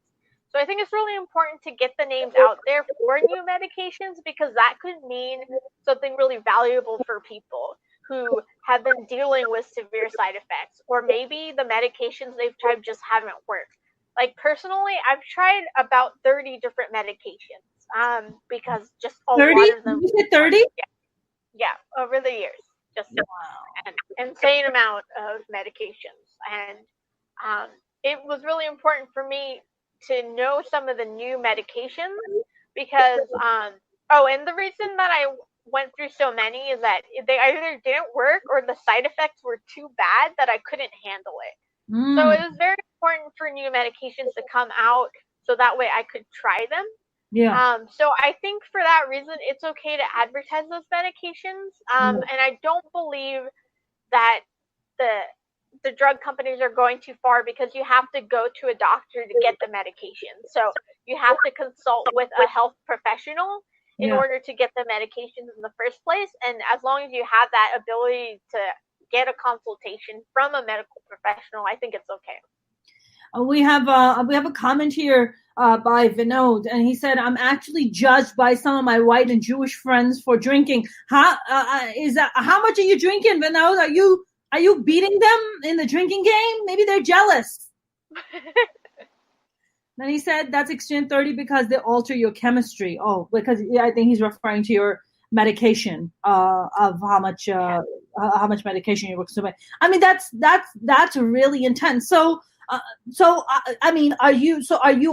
Speaker 2: So I think it's really important to get the names out there for new medications because that could mean something really valuable for people who have been dealing with severe side effects, or maybe the medications they've tried just haven't worked. Like personally, I've tried about 30 different medications because just a
Speaker 1: 30?
Speaker 2: lot of them.
Speaker 1: You said 30?
Speaker 2: Yeah, over the years. Just an insane amount of medications. And it was really important for me to know some of the new medications because, and the reason that I went through so many is that they either didn't work or the side effects were too bad that I couldn't handle it. So it was very important for new medications to come out so that way I could try them. Yeah. So I think for that reason, it's okay to advertise those medications. And I don't believe that the drug companies are going too far because you have to go to a doctor to get the medication. So you have to consult with a health professional in order to get the medications in the first place. And as long as you have that ability to get a consultation from a medical professional, I think it's okay.
Speaker 1: We have a comment here by Vinod, and he said, "I'm actually judged by some of my white and Jewish friends for drinking." How much are you drinking, Vinod? Are you beating them in the drinking game? Maybe they're jealous. Then he said, "That's extreme 30 because they alter your chemistry." Oh, because I think he's referring to your medication of how much medication you're consuming. I mean, that's really intense. So I mean, are you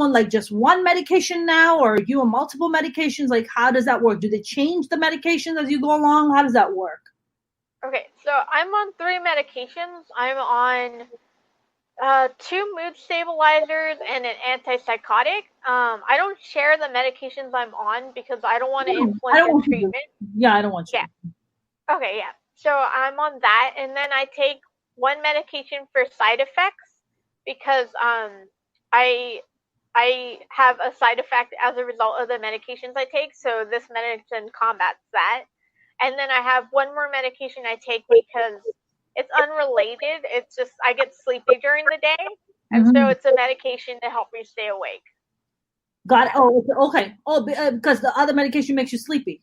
Speaker 1: on like just one medication now, or are you on multiple medications? Like, how does that work? Do they change the medications as you go along? How does that work?
Speaker 2: Okay, so I'm on 3 medications. I'm on 2 mood stabilizers and an antipsychotic. I don't share the medications I'm on because I don't want to influence your treatment.
Speaker 1: I don't want you.
Speaker 2: Yeah. Okay, yeah. So I'm on that, and then I take 1 medication for side effects because I have a side effect as a result of the medications I take. So this medicine combats that. And then I have 1 more medication I take because it's unrelated. It's just I get sleepy during the day, and so it's a medication to help me stay awake.
Speaker 1: Got it. Oh, okay. Oh, because the other medication makes you sleepy.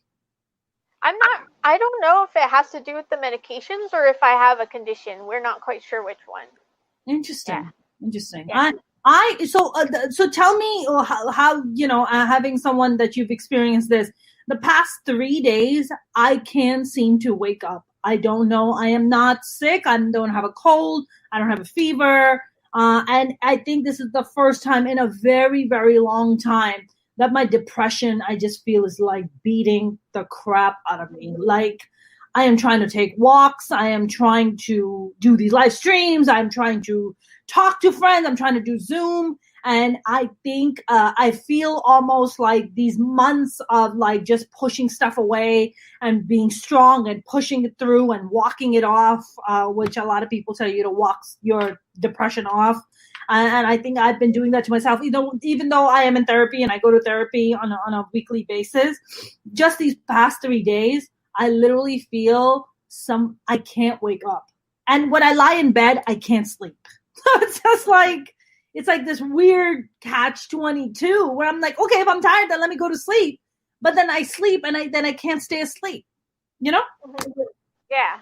Speaker 2: I don't know if it has to do with the medications or if I have a condition. We're not quite sure which one.
Speaker 1: Interesting. Interesting.
Speaker 2: Yeah.
Speaker 1: So tell me how having someone that you've experienced this. The past 3 days, I can't seem to wake up. I don't know. I am not sick. I don't have a cold. I don't have a fever. And I think this is the first time in a very, very long time that my depression, I just feel, is like beating the crap out of me. Like, I am trying to take walks. I am trying to do these live streams. I'm trying to talk to friends. I'm trying to do Zoom. And I think I feel almost like these months of like just pushing stuff away and being strong and pushing it through and walking it off, which a lot of people tell you to walk your depression off. And I think I've been doing that to myself, even though I am in therapy and I go to therapy on a weekly basis. Just these past 3 days, I literally feel I can't wake up. And when I lie in bed, I can't sleep. So it's just like, it's like this weird catch-22 where I'm like, okay, if I'm tired, then let me go to sleep. But then I sleep and I can't stay asleep. You know?
Speaker 2: Yeah.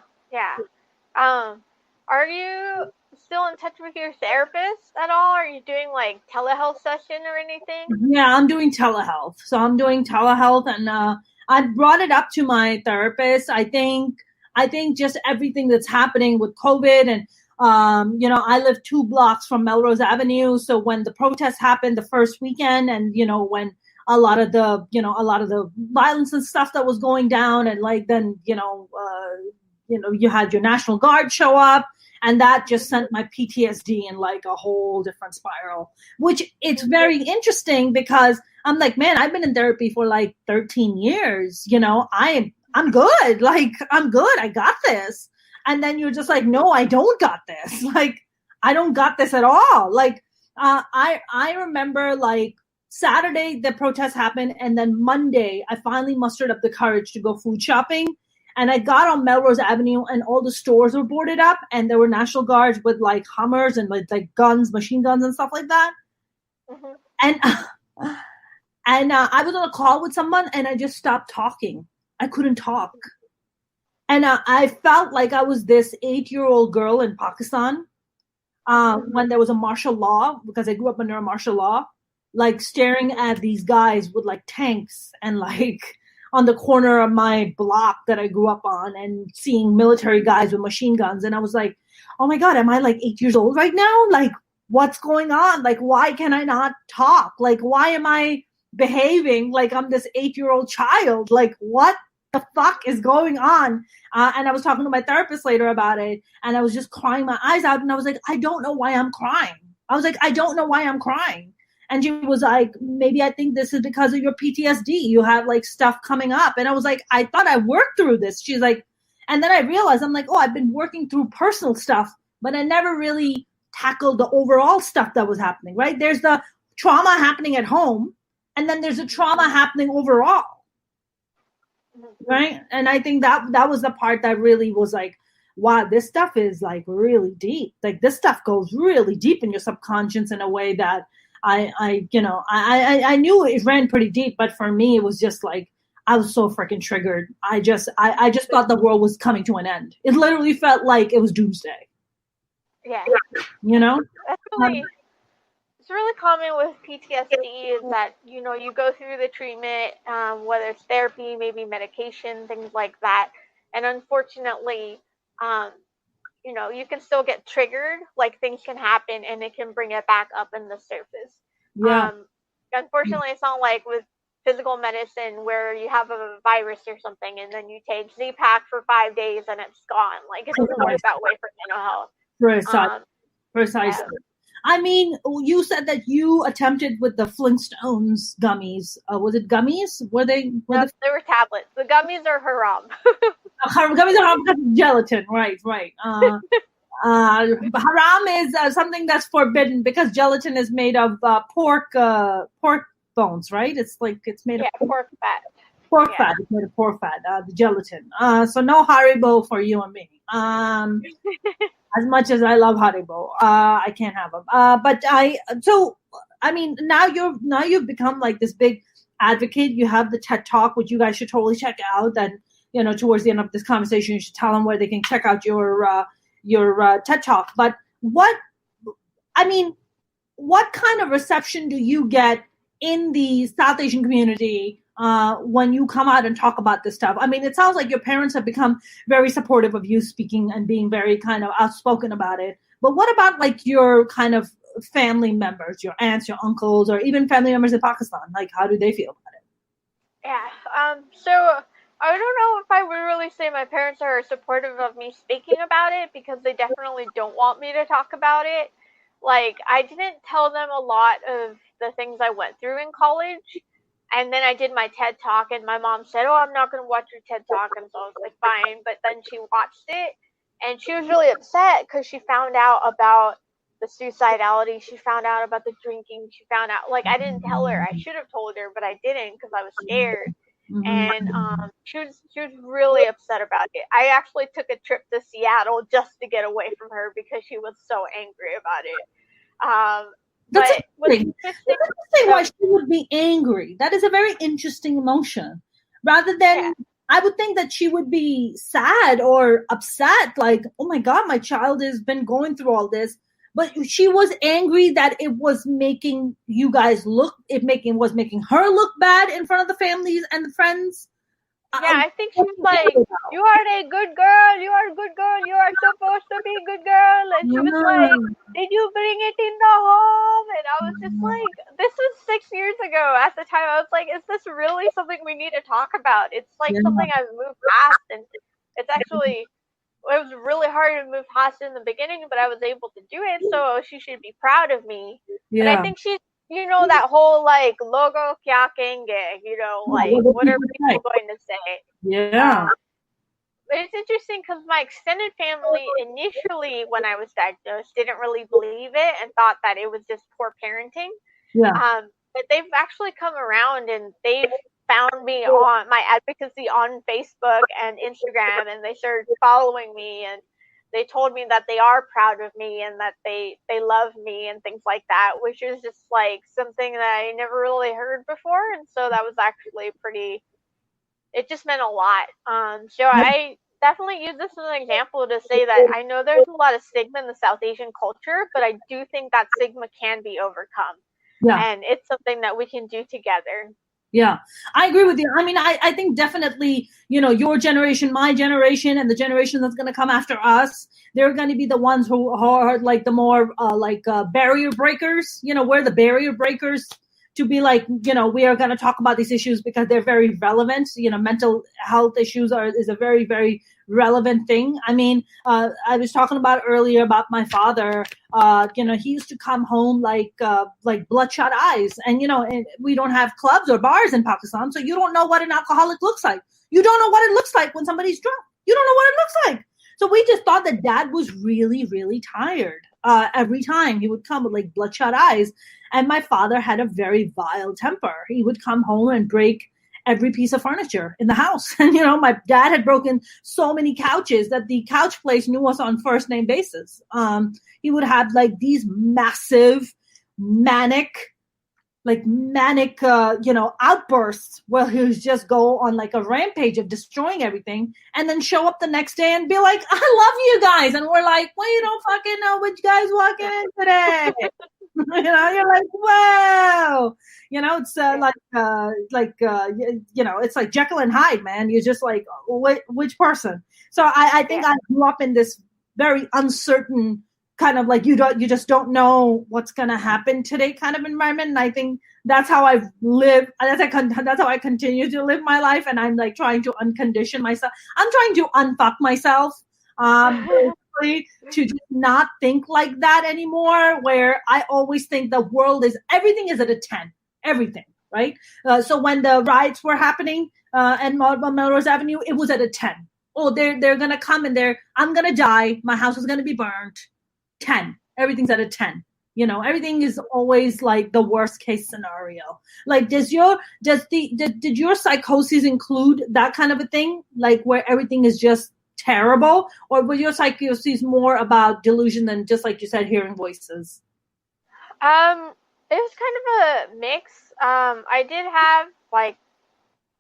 Speaker 2: Are you still in touch with your therapist at all? Are you doing like telehealth session or anything?
Speaker 1: Yeah, I'm doing telehealth. So I'm doing telehealth, and I brought it up to my therapist. I think just everything that's happening with COVID and I live 2 blocks from Melrose Avenue. So when the protests happened the first weekend, and when a lot of the violence and stuff that was going down, and like then you had your National Guard show up, and that just sent my PTSD in like a whole different spiral. Which it's very interesting because I'm like, man, I've been in therapy for like 13 years. I'm good. Like, I'm good. I got this. And then you're just like, no, I don't got this. Like, I don't got this at all. Like, I remember like Saturday, the protest happened. And then Monday, I finally mustered up the courage to go food shopping. And I got on Melrose Avenue, and all the stores were boarded up, and there were National Guards with like Hummers and with like guns, machine guns and stuff like that. Mm-hmm. And I was on a call with someone, and I just stopped talking. I couldn't talk. And I felt like I was this 8-year-old girl in Pakistan when there was a martial law, because I grew up under a martial law, like staring at these guys with like tanks and like on the corner of my block that I grew up on, and seeing military guys with machine guns. And I was like, oh my God, am I like 8 years old right now? Like, what's going on? Like, why can I not talk? Like, why am I behaving like I'm this 8-year-old child? Like, what the fuck is going on? And I was talking to my therapist later about it, and I was just crying my eyes out, and I was like, I don't know why I'm crying. I was like, I don't know why I'm crying. And she was like, maybe I think this is because of your PTSD. You have like stuff coming up. And I was like, I thought I worked through this. She's like, And then I realized, I'm like, oh, I've been working through personal stuff, but I never really tackled the overall stuff that was happening, right? There's the trauma happening at home, and then there's a trauma happening overall, right? And I think that was the part that really was like, wow, this stuff is like really deep. Like this stuff goes really deep in your subconscious in a way that I knew it ran pretty deep, but for me, it was just like, I was so freaking triggered. I just thought the world was coming to an end. It literally felt like it was doomsday.
Speaker 2: Yeah.
Speaker 1: You know?
Speaker 2: It's really common with PTSD is that, you go through the treatment, whether it's therapy, maybe medication, things like that. And unfortunately, you can still get triggered, like things can happen and it can bring it back up in the surface.
Speaker 1: Yeah.
Speaker 2: Unfortunately, it's not like with physical medicine where you have a virus or something and then you take Z-Pak for 5 days and it's gone. Like, it doesn't work that way for mental health.
Speaker 1: Precisely. Yeah. I mean, you said that you attempted with the Flintstones gummies. Was it gummies? Were they?
Speaker 2: No, they were tablets. The gummies are haram.
Speaker 1: Gummies are haram because of gelatin. Right. Haram is something that's forbidden because gelatin is made of pork bones, right? It's made of
Speaker 2: pork fat.
Speaker 1: Pork fat. It's made of pork fat. The gelatin. So no Haribo for you and me. As much as I love Haribo, I can't have them. Now you've become like this big advocate. You have the TED Talk, which you guys should totally check out. And towards the end of this conversation, you should tell them where they can check out your TED Talk. But what kind of reception do you get in the South Asian community when you come out and talk about this stuff? I mean, it sounds like your parents have become very supportive of you speaking and being very kind of outspoken about it. But what about like your kind of family members, your aunts, your uncles, or even family members in Pakistan? Like, how do they feel about it?
Speaker 2: Yeah. So I don't know if I would really say my parents are supportive of me speaking about it because they definitely don't want me to talk about it. Like, I didn't tell them a lot of the things I went through in college. And then I did my TED Talk, and my mom said, oh, I'm not going to watch your TED Talk. And so I was like, fine. But then she watched it, and she was really upset because she found out about the suicidality. She found out about the drinking. She found out, like, I didn't tell her. I should have told her, but I didn't because I was scared. Mm-hmm. And she was really upset about it. I actually took a trip to Seattle just to get away from her because she was so angry about it.
Speaker 1: That's interesting why she would be angry. That is a very interesting emotion. Rather than, I would think that she would be sad or upset, like, oh my God, my child has been going through all this. But she was angry that it was making you guys was making her look bad in front of the families and the friends.
Speaker 2: Yeah, I think she was like, you are a good girl, you are a good girl, you are supposed to be a good girl. And she was like, did you bring it in the home? And I was just like, this was 6 years ago. At the time, I was like, is this really something we need to talk about? It's like something I've moved past. And it's actually, it was really hard to move past in the beginning, but I was able to do it. So she should be proud of me. Yeah. But I think she's, that whole, like, logo kya kenge, like, what are people going to say?
Speaker 1: Yeah.
Speaker 2: But it's interesting because my extended family initially, when I was diagnosed, didn't really believe it and thought that it was just poor parenting.
Speaker 1: Yeah.
Speaker 2: But they've actually come around and they've found me on my advocacy on Facebook and Instagram, and they started following me, and they told me that they are proud of me and that they love me and things like that, which is just like something that I never really heard before. And so that was actually it just meant a lot. So I definitely use this as an example to say that I know there's a lot of stigma in the South Asian culture, but I do think that stigma can be overcome. Yeah. And it's something that we can do together.
Speaker 1: Yeah, I agree with you. I mean, I think definitely, your generation, my generation, and the generation that's going to come after us, they're going to be the ones who are like the more barrier breakers. We're the barrier breakers to be like, we are going to talk about these issues because they're very relevant. Mental health issues is a very, very relevant thing. I mean, I was talking about earlier about my father. He used to come home like bloodshot eyes, and and we don't have clubs or bars in Pakistan, so you don't know what an alcoholic looks like. You don't know what it looks like when somebody's drunk. You don't know what it looks like. So we just thought that Dad was really, really tired. Every time he would come with like bloodshot eyes. And my father had a very vile temper. He would come home and break every piece of furniture in the house. And, my dad had broken so many couches that the couch place knew us on first name basis. He would have like these massive manic, outbursts where he would just go on like a rampage of destroying everything and then show up the next day and be like, I love you guys. And we're like, well, you don't fucking know which guy's walking in today. You're like, wow. It's it's like Jekyll and Hyde, man. You're just like, which person? So I think I grew up in this very uncertain kind of like you just don't know what's gonna happen today kind of environment, and I think that's how I've lived. That's how I continue to live my life, and I'm like trying to uncondition myself. I'm trying to unfuck myself, basically, to just not think like that anymore. Where I always think the world is everything is at a 10, everything, right? So when the riots were happening and Melrose Avenue, it was at a 10. Oh, they're gonna come and I'm gonna die. My house is gonna be burned. 10. Everything's at a 10. Everything is always like the worst case scenario. Like, did your psychosis include that kind of a thing? Like where everything is just terrible? Or was your psychosis more about delusion than just like you said, hearing voices?
Speaker 2: It was kind of a mix. I did have like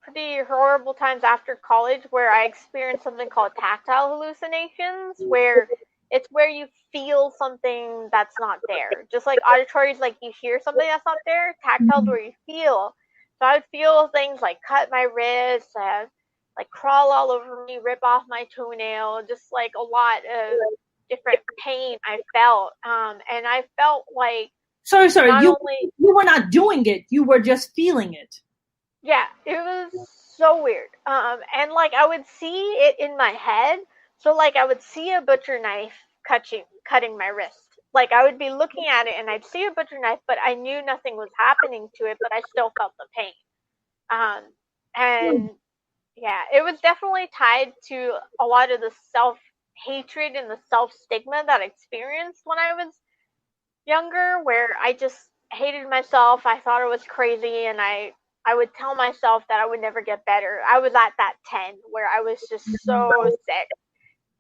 Speaker 2: pretty horrible times after college where I experienced something called tactile hallucinations, where it's where you feel something that's not there. Just like auditory is like you hear something that's not there. Tactile is where you feel. So I would feel things like cut my wrist, like crawl all over me, rip off my toenail, just like a lot of different pain I felt. And I felt like
Speaker 1: Sorry. You were not doing it. You were just feeling it.
Speaker 2: Yeah, it was so weird. And like I would see it in my head. So like I would see a butcher knife cutting my wrist. Like I would be looking at it and I'd see a butcher knife, but I knew nothing was happening to it, but I still felt the pain. And yeah, it was definitely tied to a lot of the self-hatred and the self-stigma that I experienced when I was younger, where I just hated myself. I thought I was crazy, and I would tell myself that I would never get better. I was at that 10 where I was just so sick.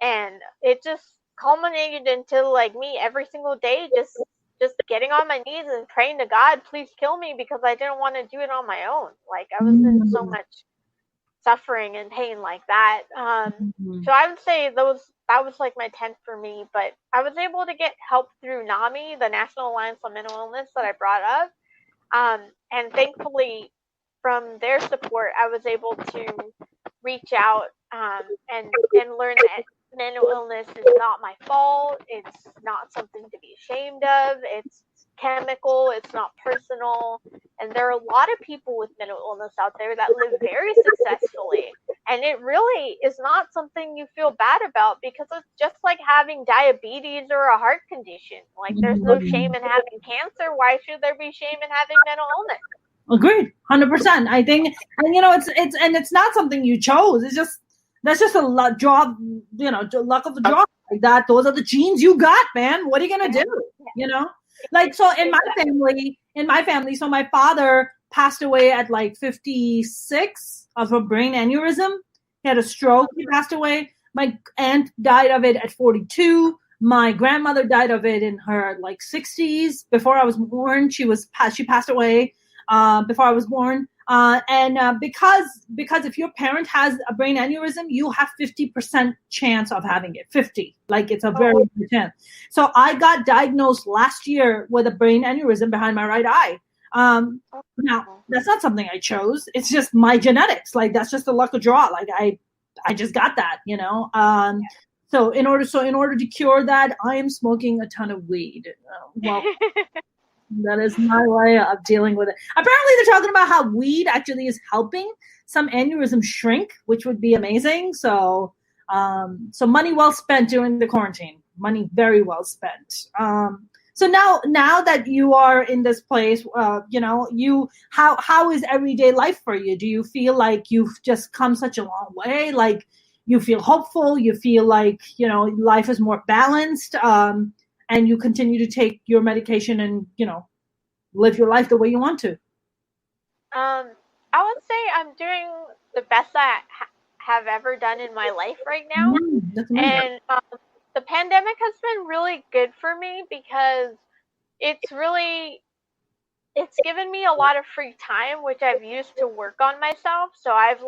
Speaker 2: And it just culminated into like me every single day just getting on my knees and praying to God, please kill me, because I didn't want to do it on my own. Like I was in so much suffering and pain like that. So I would say that was like my 10th for me, but I was able to get help through NAMI, the National Alliance on Mental Illness that I brought up. And thankfully from their support, I was able to reach out and learn that mental illness is not my fault. It's not something to be ashamed of. It's chemical. It's not personal. And there are a lot of people with mental illness out there that live very successfully. And it really is not something you feel bad about, because it's just like having diabetes or a heart condition. Like there's no shame in having cancer. Why should there be shame in having mental illness?
Speaker 1: Agreed, 100%. I think, and it's not something you chose. That's just a luck of the draw. Like that, those are the genes you got, man. What are you gonna do? Like so in my family. So my father passed away at like 56 of a brain aneurysm. He had a stroke. He passed away. My aunt died of it at 42. My grandmother died of it in her like 60s. Before I was born, she passed away. Before I was born. Because if your parent has a brain aneurysm, you have 50% chance of having it. 50. Like it's a very good chance. So I got diagnosed last year with a brain aneurysm behind my right eye. Now that's not something I chose. It's just my genetics. Like that's just the luck of draw. Like I just got that, So in order to cure that, I am smoking a ton of weed. That is my way of dealing with it. Apparently, they're talking about how weed actually is helping some aneurysm shrink, which would be amazing. So money well spent during the quarantine. Money very well spent. So now that you are in this place, how is everyday life for you? Do you feel like you've just come such a long way? Like, you feel hopeful, you feel like, life is more balanced, and you continue to take your medication and, live your life the way you want to.
Speaker 2: I would say I'm doing the best I have ever done in my life right now.
Speaker 1: That's amazing.
Speaker 2: And the pandemic has been really good for me because it's given me a lot of free time, which I've used to work on myself. So I've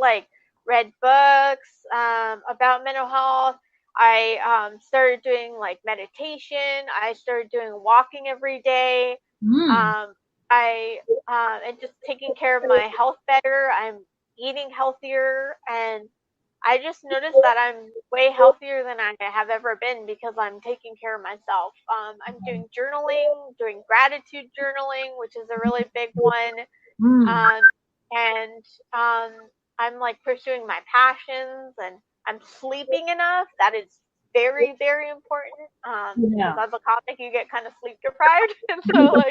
Speaker 2: read books about mental health. I started doing meditation. I started doing walking every day. And just taking care of my health better. I'm eating healthier, and I just noticed that I'm way healthier than I have ever been because I'm taking care of myself. I'm doing journaling, doing gratitude journaling, which is a really big one. And I'm pursuing my passions, and I'm sleeping enough. That is very, very important. Because as a comic, you get kind of sleep deprived, and so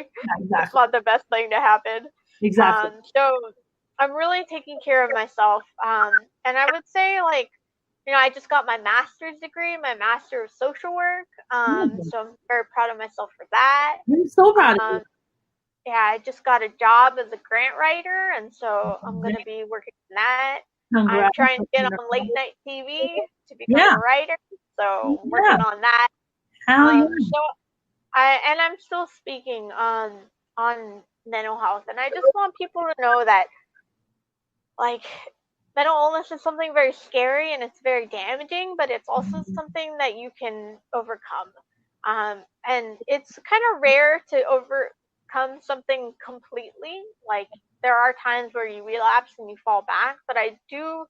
Speaker 2: that's not the best thing to happen.
Speaker 1: Exactly.
Speaker 2: So I'm really taking care of myself. And I would say I just got my master's degree, my master of social work. So I'm very proud of myself for that.
Speaker 1: I'm so proud of you.
Speaker 2: Yeah, I just got a job as a grant writer, and so I'm going to be working on that. I'm trying to get on late night TV to become a writer, so working on that. So I'm still speaking on mental health, and I just want people to know that mental illness is something very scary and it's very damaging, but it's also something that you can overcome. And it's kind of rare to overcome something completely. There are times where you relapse and you fall back, but I do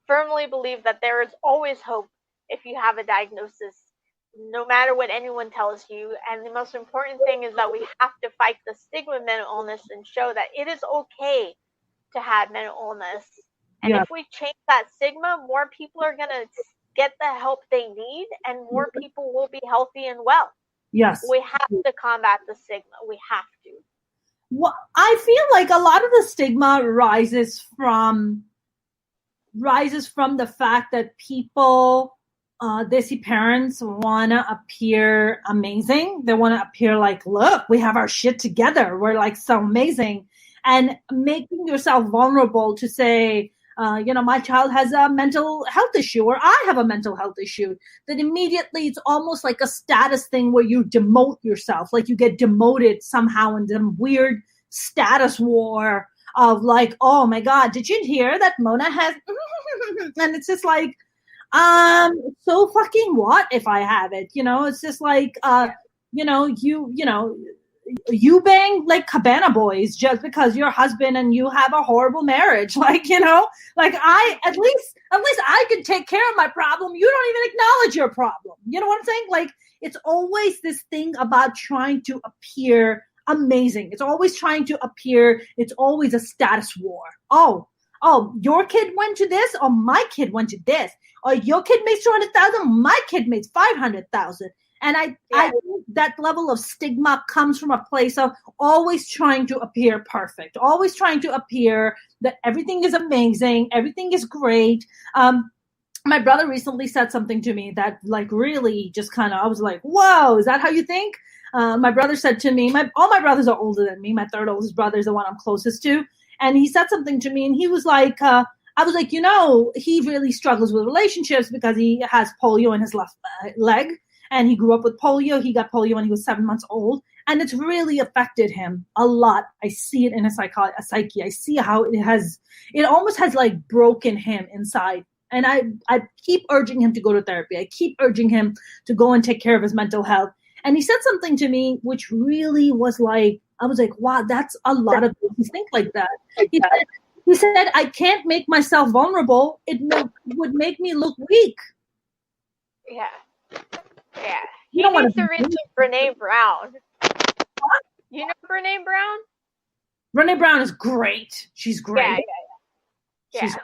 Speaker 2: firmly believe that there is always hope if you have a diagnosis, no matter what anyone tells you. And the most important thing is that we have to fight the stigma of mental illness and show that it is okay to have mental illness. And if we change that stigma, more people are going to get the help they need, and more people will be healthy and well.
Speaker 1: Yes.
Speaker 2: We have to combat the stigma. We have to.
Speaker 1: Well, I feel like a lot of the stigma rises from the fact that people, they see parents want to appear amazing. They want to appear look, we have our shit together. We're so amazing. And making yourself vulnerable to say, my child has a mental health issue, or I have a mental health issue, that immediately it's almost like a status thing where you demote yourself, you get demoted somehow in some weird status war of oh my God, did you hear that Mona has, and it's just so fucking what if I have it, it's just you bang Cabana boys just because you're husband and you have a horrible marriage. I, at least I can take care of my problem. You don't even acknowledge your problem. You know what I'm saying? It's always this thing about trying to appear amazing. It's always trying to appear. It's always a status war. Oh, your kid went to this, or my kid went to this, or your kid makes 200,000, my kid makes 500,000. And I think that level of stigma comes from a place of always trying to appear perfect, always trying to appear that everything is amazing, everything is great. My brother recently said something to me that really just kind of, I was like, whoa, is that how you think? My brother said to me, all my brothers are older than me. My third oldest brother is the one I'm closest to. And he said something to me, and he was like, I was like, he really struggles with relationships because he has polio in his left leg. And he grew up with polio. He got polio when he was 7 months old. And it's really affected him a lot. I see it in his psyche. I see how it almost has broken him inside. And I keep urging him to go to therapy. I keep urging him to go and take care of his mental health. And he said something to me, which really was I was like, wow, that's a lot of people think like that. He said, I can't make myself vulnerable. It would make me look weak.
Speaker 2: Yeah. Yeah. You don't want to read Brene Brown.
Speaker 1: What?
Speaker 2: You know Brene Brown?
Speaker 1: Brene Brown is great. She's great.
Speaker 2: Yeah.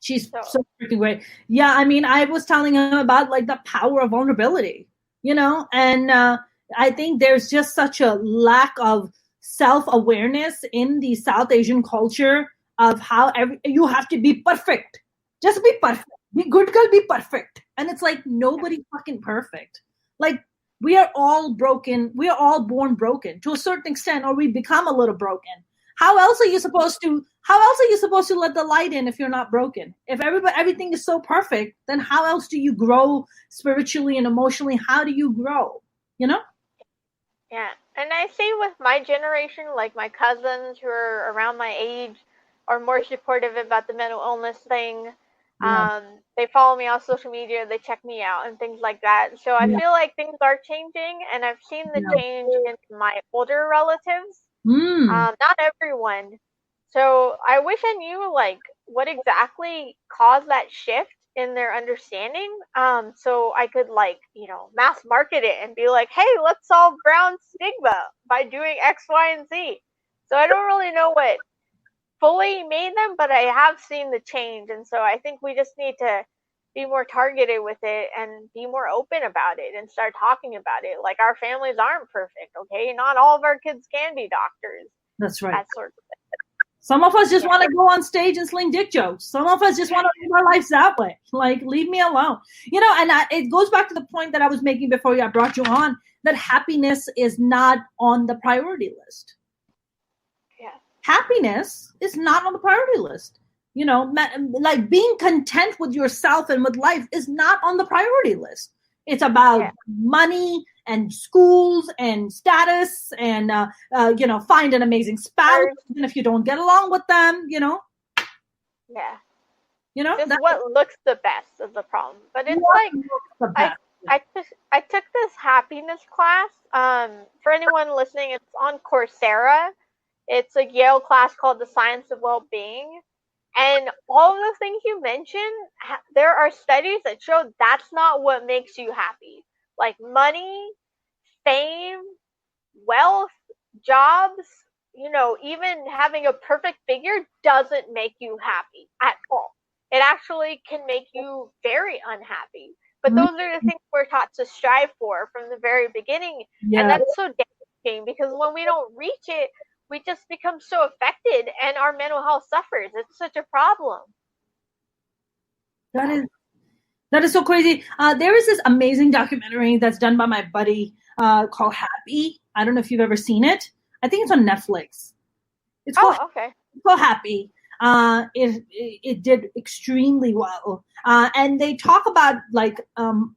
Speaker 1: She's so freaking great. Yeah, I mean, I was telling him about the power of vulnerability, and I think there's just such a lack of self-awareness in the South Asian culture of how you have to be perfect. Just be perfect. Be good girl, be perfect. And it's like nobody's fucking perfect. Like we are all broken. We are all born broken to a certain extent, or we become a little broken. How else are you supposed to let the light in if you're not broken? If everything is so perfect, then how else do you grow spiritually and emotionally? How do you grow? You know?
Speaker 2: Yeah. And I see with my generation, like my cousins who are around my age are more supportive about the mental illness thing.
Speaker 1: Yeah.
Speaker 2: They follow me on social media, they check me out and things like that. So I
Speaker 1: Yeah.
Speaker 2: feel like things are changing, and I've seen the
Speaker 1: Yeah.
Speaker 2: change in my older relatives.
Speaker 1: Mm.
Speaker 2: Not everyone. So I wish I knew like what exactly caused that shift in their understanding. So I could like, mass market it and be like, hey, let's solve brown stigma by doing X, Y, and Z. So I don't really know what fully made them, but I have seen the change, and so I think we just need to be more targeted with it and be more open about it and start talking about it. Like our families aren't perfect, okay? Not all of our kids can be doctors.
Speaker 1: That's right.
Speaker 2: That sort of thing.
Speaker 1: Some of us just want to go on stage and sling dick jokes. Some of us just want to live our lives that way. Like, leave me alone. And it goes back to the point that I was making before I brought you on, that happiness is not on the priority list.
Speaker 2: Yeah.
Speaker 1: Happiness is not on the priority list. Like being content with yourself and with life is not on the priority list. It's about money and schools and status and, find an amazing spouse, even if you don't get along with them,
Speaker 2: Yeah. Just what looks the best is the problem. But it's like, I took this happiness class. For anyone listening, it's on Coursera. It's a Yale class called The Science of Well-Being. And all of the things you mentioned, there are studies that show that's not what makes you happy. Like money, fame, wealth, jobs, even having a perfect figure doesn't make you happy at all. It actually can make you very unhappy. But those are the things we're taught to strive for from the very beginning. Yeah. And that's so damaging because when we don't reach it, we just become so affected and our mental health suffers. It's such a problem.
Speaker 1: That is so crazy. There is this amazing documentary that's done by my buddy called Happy. I don't know if you've ever seen it. I think it's on Netflix. It's called Happy. It did extremely well. And they talk about like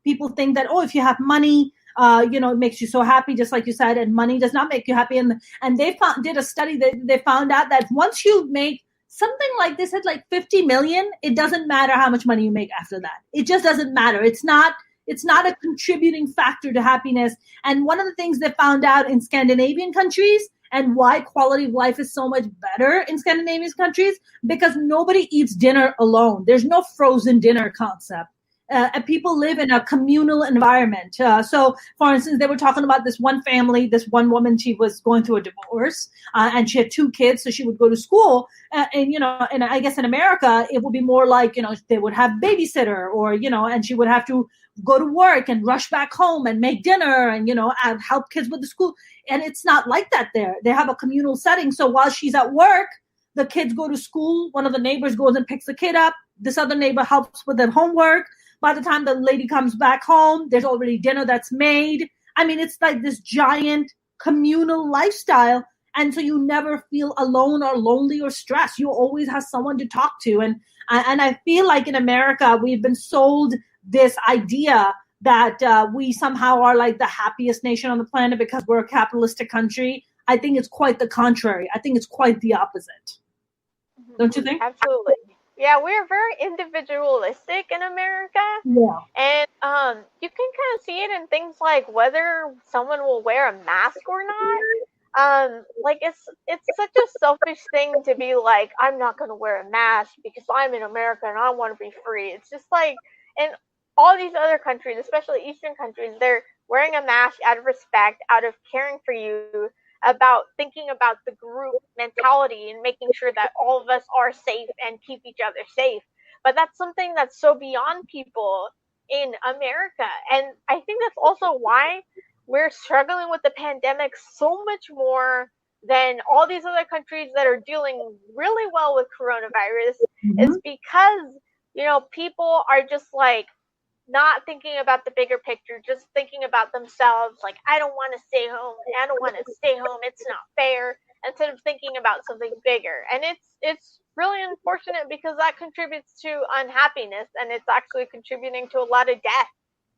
Speaker 1: people think that, if you have money, it makes you so happy, just like you said, and money does not make you happy. And they did a study that they found out that once you make something like this at like 50 million, it doesn't matter how much money you make after that. It just doesn't matter. It's not a contributing factor to happiness. And one of the things they found out in Scandinavian countries and why quality of life is so much better in Scandinavian countries, because nobody eats dinner alone. There's no frozen dinner concept. And people live in a communal environment. So, for instance, they were talking about this one family, this one woman, she was going through a divorce, and she had 2 kids, so she would go to school. And I guess in America, it would be more like, they would have babysitter or, and she would have to go to work and rush back home and make dinner and, help kids with the school. And it's not like that there. They have a communal setting. So while she's at work, the kids go to school. One of the neighbors goes and picks the kid up. This other neighbor helps with their homework. By the time the lady comes back home, there's already dinner that's made. I mean, it's like this giant communal lifestyle. And so you never feel alone or lonely or stressed. You always have someone to talk to. And I feel like in America, we've been sold this idea that we somehow are like the happiest nation on the planet because we're a capitalistic country. I think it's quite the contrary. I think it's quite the opposite. Don't you think?
Speaker 2: Absolutely. Yeah, we're very individualistic in America.
Speaker 1: Yeah.
Speaker 2: And you can kind of see it in things like whether someone will wear a mask or not. Like it's such a selfish thing to be like, I'm not going to wear a mask because I'm in America and I want to be free. It's just like, in all these other countries, especially Eastern countries, they're wearing a mask out of respect, out of caring for you, about thinking about the group mentality and making sure that all of us are safe and keep each other safe. But that's something that's so beyond people in America. And I think that's also why we're struggling with the pandemic so much more than all these other countries that are dealing really well with coronavirus. Is because people are just like not thinking about the bigger picture, just thinking about themselves. Like, I don't want to stay home. I don't want to stay home. It's not fair. Instead of thinking about something bigger, and it's really unfortunate because that contributes to unhappiness, and it's actually contributing to a lot of death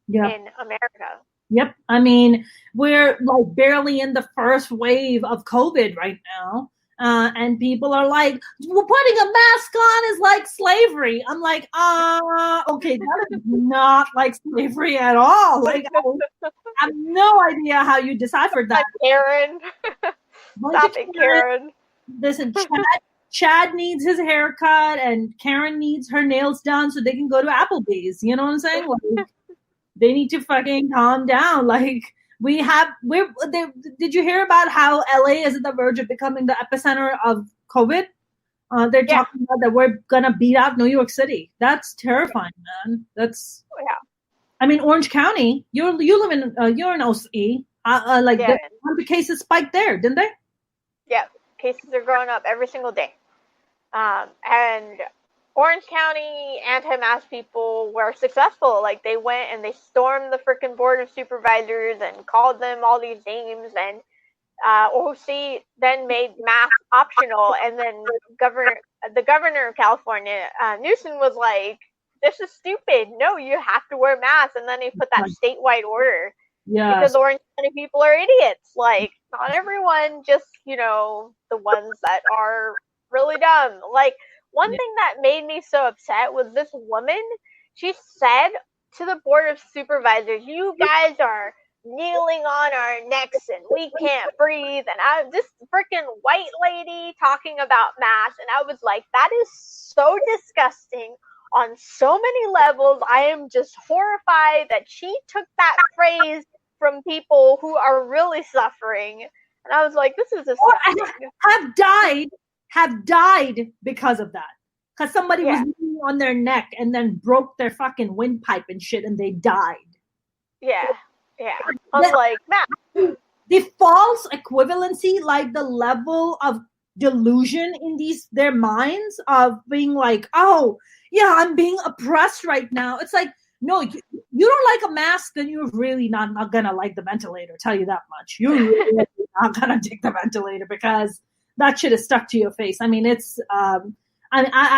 Speaker 2: in America.
Speaker 1: Yep. I mean, we're like barely in the first wave of COVID right now. And people are like, well, putting a mask on is like slavery. I'm like, okay, that is not like slavery at all. Like, I have no idea how you deciphered that.
Speaker 2: Karen. Stop it, Karen.
Speaker 1: Listen, Chad needs his haircut and Karen needs her nails done so they can go to Applebee's. You know what I'm saying? Like, they need to fucking calm down. Like, did you hear about how LA is at the verge of becoming the epicenter of COVID? They're talking about that we're gonna beat out New York City. That's terrifying, man. That's I mean, Orange County. You live in you're in OC. The cases spiked there, didn't they?
Speaker 2: Yeah, cases are going up every single day. And Orange County anti-mask people were successful. Like, they went and they stormed the freaking board of supervisors and called them all these names. And OC then made masks optional. And then the governor of California, Newsom, was like, "This is stupid. No, you have to wear masks." And then he put that statewide order. Yeah. Because Orange County people are idiots. Like, not everyone, just the ones that are really dumb. Like, one thing that made me so upset was this woman. She said to the board of supervisors, "You guys are kneeling on our necks and we can't breathe." And this freaking white lady talking about masks. And I was like, that is so disgusting on so many levels. I am just horrified that she took that phrase from people who are really suffering. And I was like, this is disgusting.
Speaker 1: Have died because of that. Because somebody was kneeling on their neck and then broke their fucking windpipe and shit and they died.
Speaker 2: Yeah. I was like, man.
Speaker 1: The false equivalency, like the level of delusion in their minds of being like, oh, yeah, I'm being oppressed right now. It's like, no, you don't like a mask, then you're really not gonna like the ventilator. I'll tell you that much. You're really not gonna take the ventilator because that shit is stuck to your face. I mean, it's I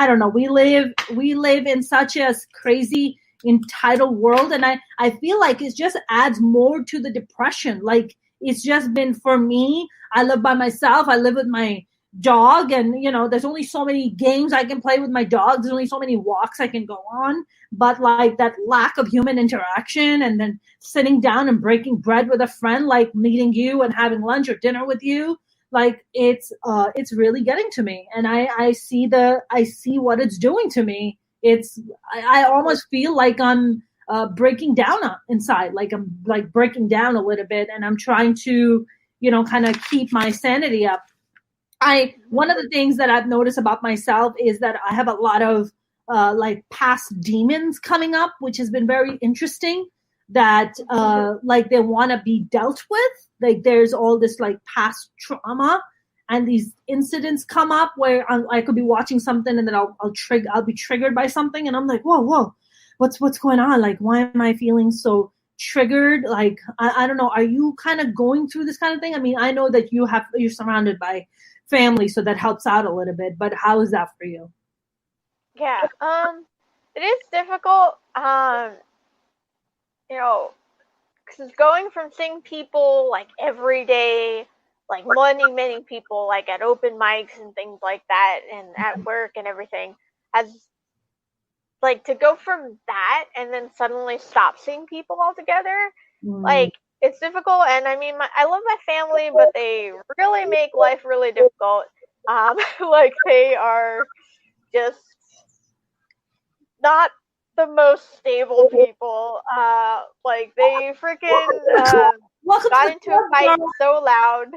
Speaker 1: don't know. We live in such a crazy entitled world, and I feel like it just adds more to the depression. Like, it's just been, for me, I live by myself. I live with my dog, and there's only so many games I can play with my dog. There's only so many walks I can go on. But like that lack of human interaction, and then sitting down and breaking bread with a friend, like meeting you and having lunch or dinner with you, like it's really getting to me. And I see what it's doing to me. I almost feel like I'm breaking down inside, like I'm like breaking down a little bit, and I'm trying to kind of keep my sanity up. One of the things that I've noticed about myself is that I have a lot of like past demons coming up, which has been very interesting. That like they want to be dealt with. Like, there's all this like past trauma, and these incidents come up where I could be watching something and then I'll be triggered by something, and I'm like, whoa, what's going on? Like, why am I feeling so triggered? Like, I don't know. Are you kind of going through this kind of thing? I mean, I know that you're surrounded by family, so that helps out a little bit, but how is that for you?
Speaker 2: Yeah, it is difficult, because going from seeing people like every day, like many people, like at open mics and things like that, and at work and everything, has like to go from that and then suddenly stop seeing people altogether. Like, it's difficult. And I mean, I love my family, but they really make life really difficult. Like, they are just not the most stable people. Like, they freaking got into a fight so loud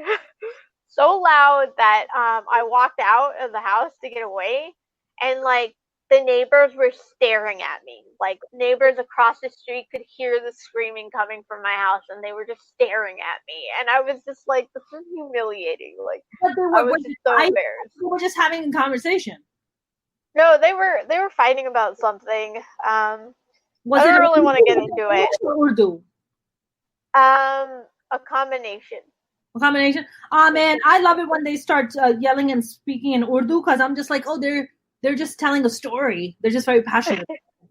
Speaker 2: that I walked out of the house to get away, and like the neighbors were staring at me. Like, neighbors across the street could hear the screaming coming from my house, and they were just staring at me. And I was just like, this is humiliating. Like, I was just so embarrassed.
Speaker 1: We were just having a conversation.
Speaker 2: No, they were fighting about something.
Speaker 1: Was
Speaker 2: I
Speaker 1: it
Speaker 2: don't really want to get into it.
Speaker 1: or Urdu?
Speaker 2: A combination.
Speaker 1: A combination. Oh man, I love it when they start yelling and speaking in Urdu because I'm just like, oh, they're just telling a story. They're just very passionate.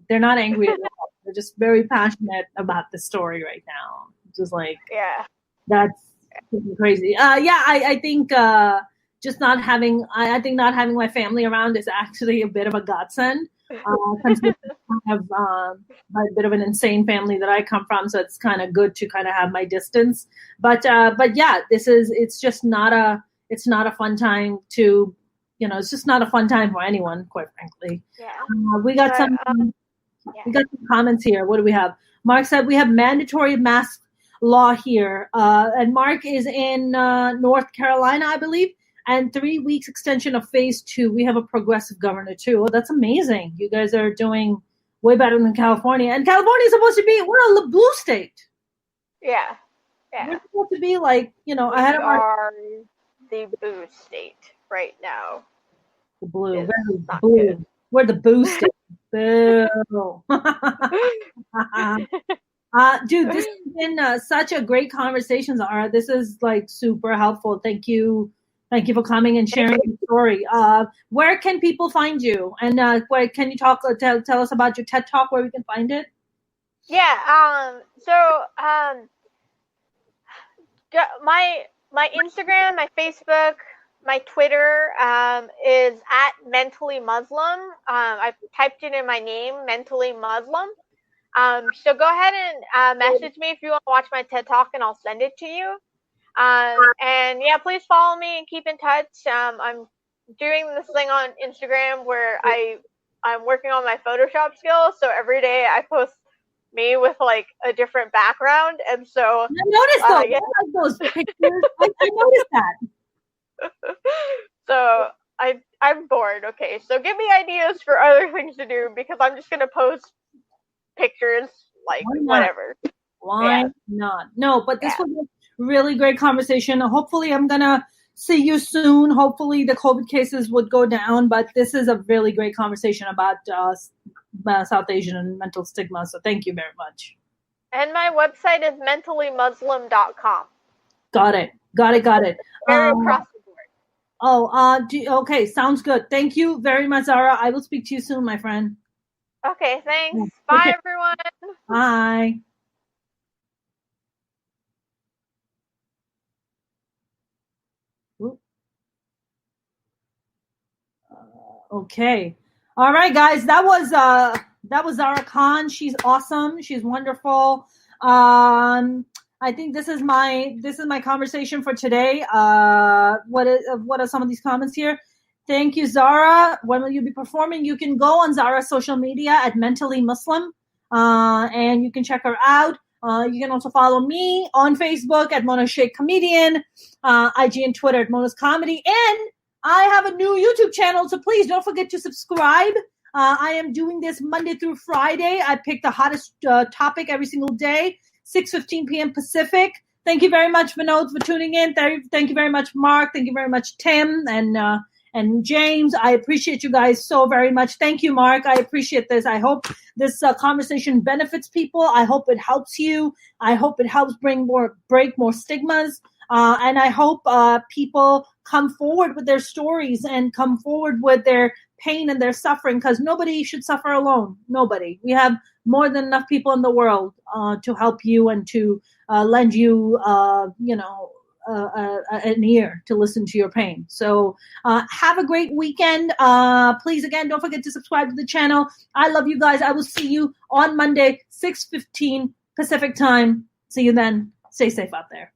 Speaker 1: They're not angry at all. They're just very passionate about the story right now. Just like,
Speaker 2: yeah,
Speaker 1: that's crazy. I think just not having, I think not having my family around is actually a bit of a godsend. Considering I have a bit of an insane family that I come from, so it's kind of good to kind of have my distance. But yeah, it's just not a fun time to, it's just not a fun time for anyone, quite frankly.
Speaker 2: Yeah.
Speaker 1: We got some comments here. What do we have? Mark said we have mandatory mask law here, and Mark is in North Carolina, I believe. And 3 weeks extension of phase 2. We have a progressive governor too. Oh, that's amazing. You guys are doing way better than California. And California is supposed to be, we're a blue state.
Speaker 2: Yeah.
Speaker 1: We're supposed to be like, ahead of
Speaker 2: our the blue state right now.
Speaker 1: The blue. Blue. We're the boo state. Boo. Dude, this has been such a great conversation, Zara. This is like super helpful. Thank you. Thank you for coming and sharing your story. Where can people find you? And where can you tell us about your TED Talk, where we can find it?
Speaker 2: Yeah. My Instagram, my Facebook, my Twitter is at Mentally Muslim. I've typed it in my name, Mentally Muslim. So go ahead and message me if you want to watch my TED Talk, and I'll send it to you. And yeah, please follow me and keep in touch. I'm doing this thing on Instagram where I'm working on my Photoshop skills. So every day I post me with like a different background. And so
Speaker 1: I noticed those pictures. I noticed that.
Speaker 2: So I'm bored. Okay. So give me ideas for other things to do, because I'm just going to post pictures like whatever.
Speaker 1: Why not? No, but this was a really great conversation. Hopefully I'm gonna see you soon. Hopefully the COVID cases would go down, but this is a really great conversation about South Asian and mental stigma. So thank you very much.
Speaker 2: And my website is mentallymuslim.com.
Speaker 1: Got it. Very
Speaker 2: across the board.
Speaker 1: Okay, sounds good. Thank you very much, Zara. I will speak to you soon, my friend.
Speaker 2: Okay, thanks. Bye, everyone.
Speaker 1: Bye. Okay. All right, guys. That was Zara Khan. She's awesome. She's wonderful. I think this is my conversation for today. What are some of these comments here? Thank you, Zara. When will you be performing? You can go on Zara's social media at Mentally Muslim, and you can check her out. You can also follow me on Facebook at Mona Sheikh Comedian, IG and Twitter at Mona's Comedy, and I have a new YouTube channel, so please don't forget to subscribe. I am doing this Monday through Friday. I pick the hottest topic every single day, 6:15 p.m. Pacific. Thank you very much, Vinod, for tuning in. Thank you very much, Mark. Thank you very much, Tim and James. I appreciate you guys so very much. Thank you, Mark. I appreciate this. I hope this conversation benefits people. I hope it helps you. I hope it helps break more stigmas. And I hope people come forward with their stories and come forward with their pain and their suffering, because nobody should suffer alone. Nobody. We have more than enough people in the world to help you and to lend you, an ear to listen to your pain. So have a great weekend. Please, again, don't forget to subscribe to the channel. I love you guys. I will see you on Monday, 6:15 Pacific time. See you then. Stay safe out there.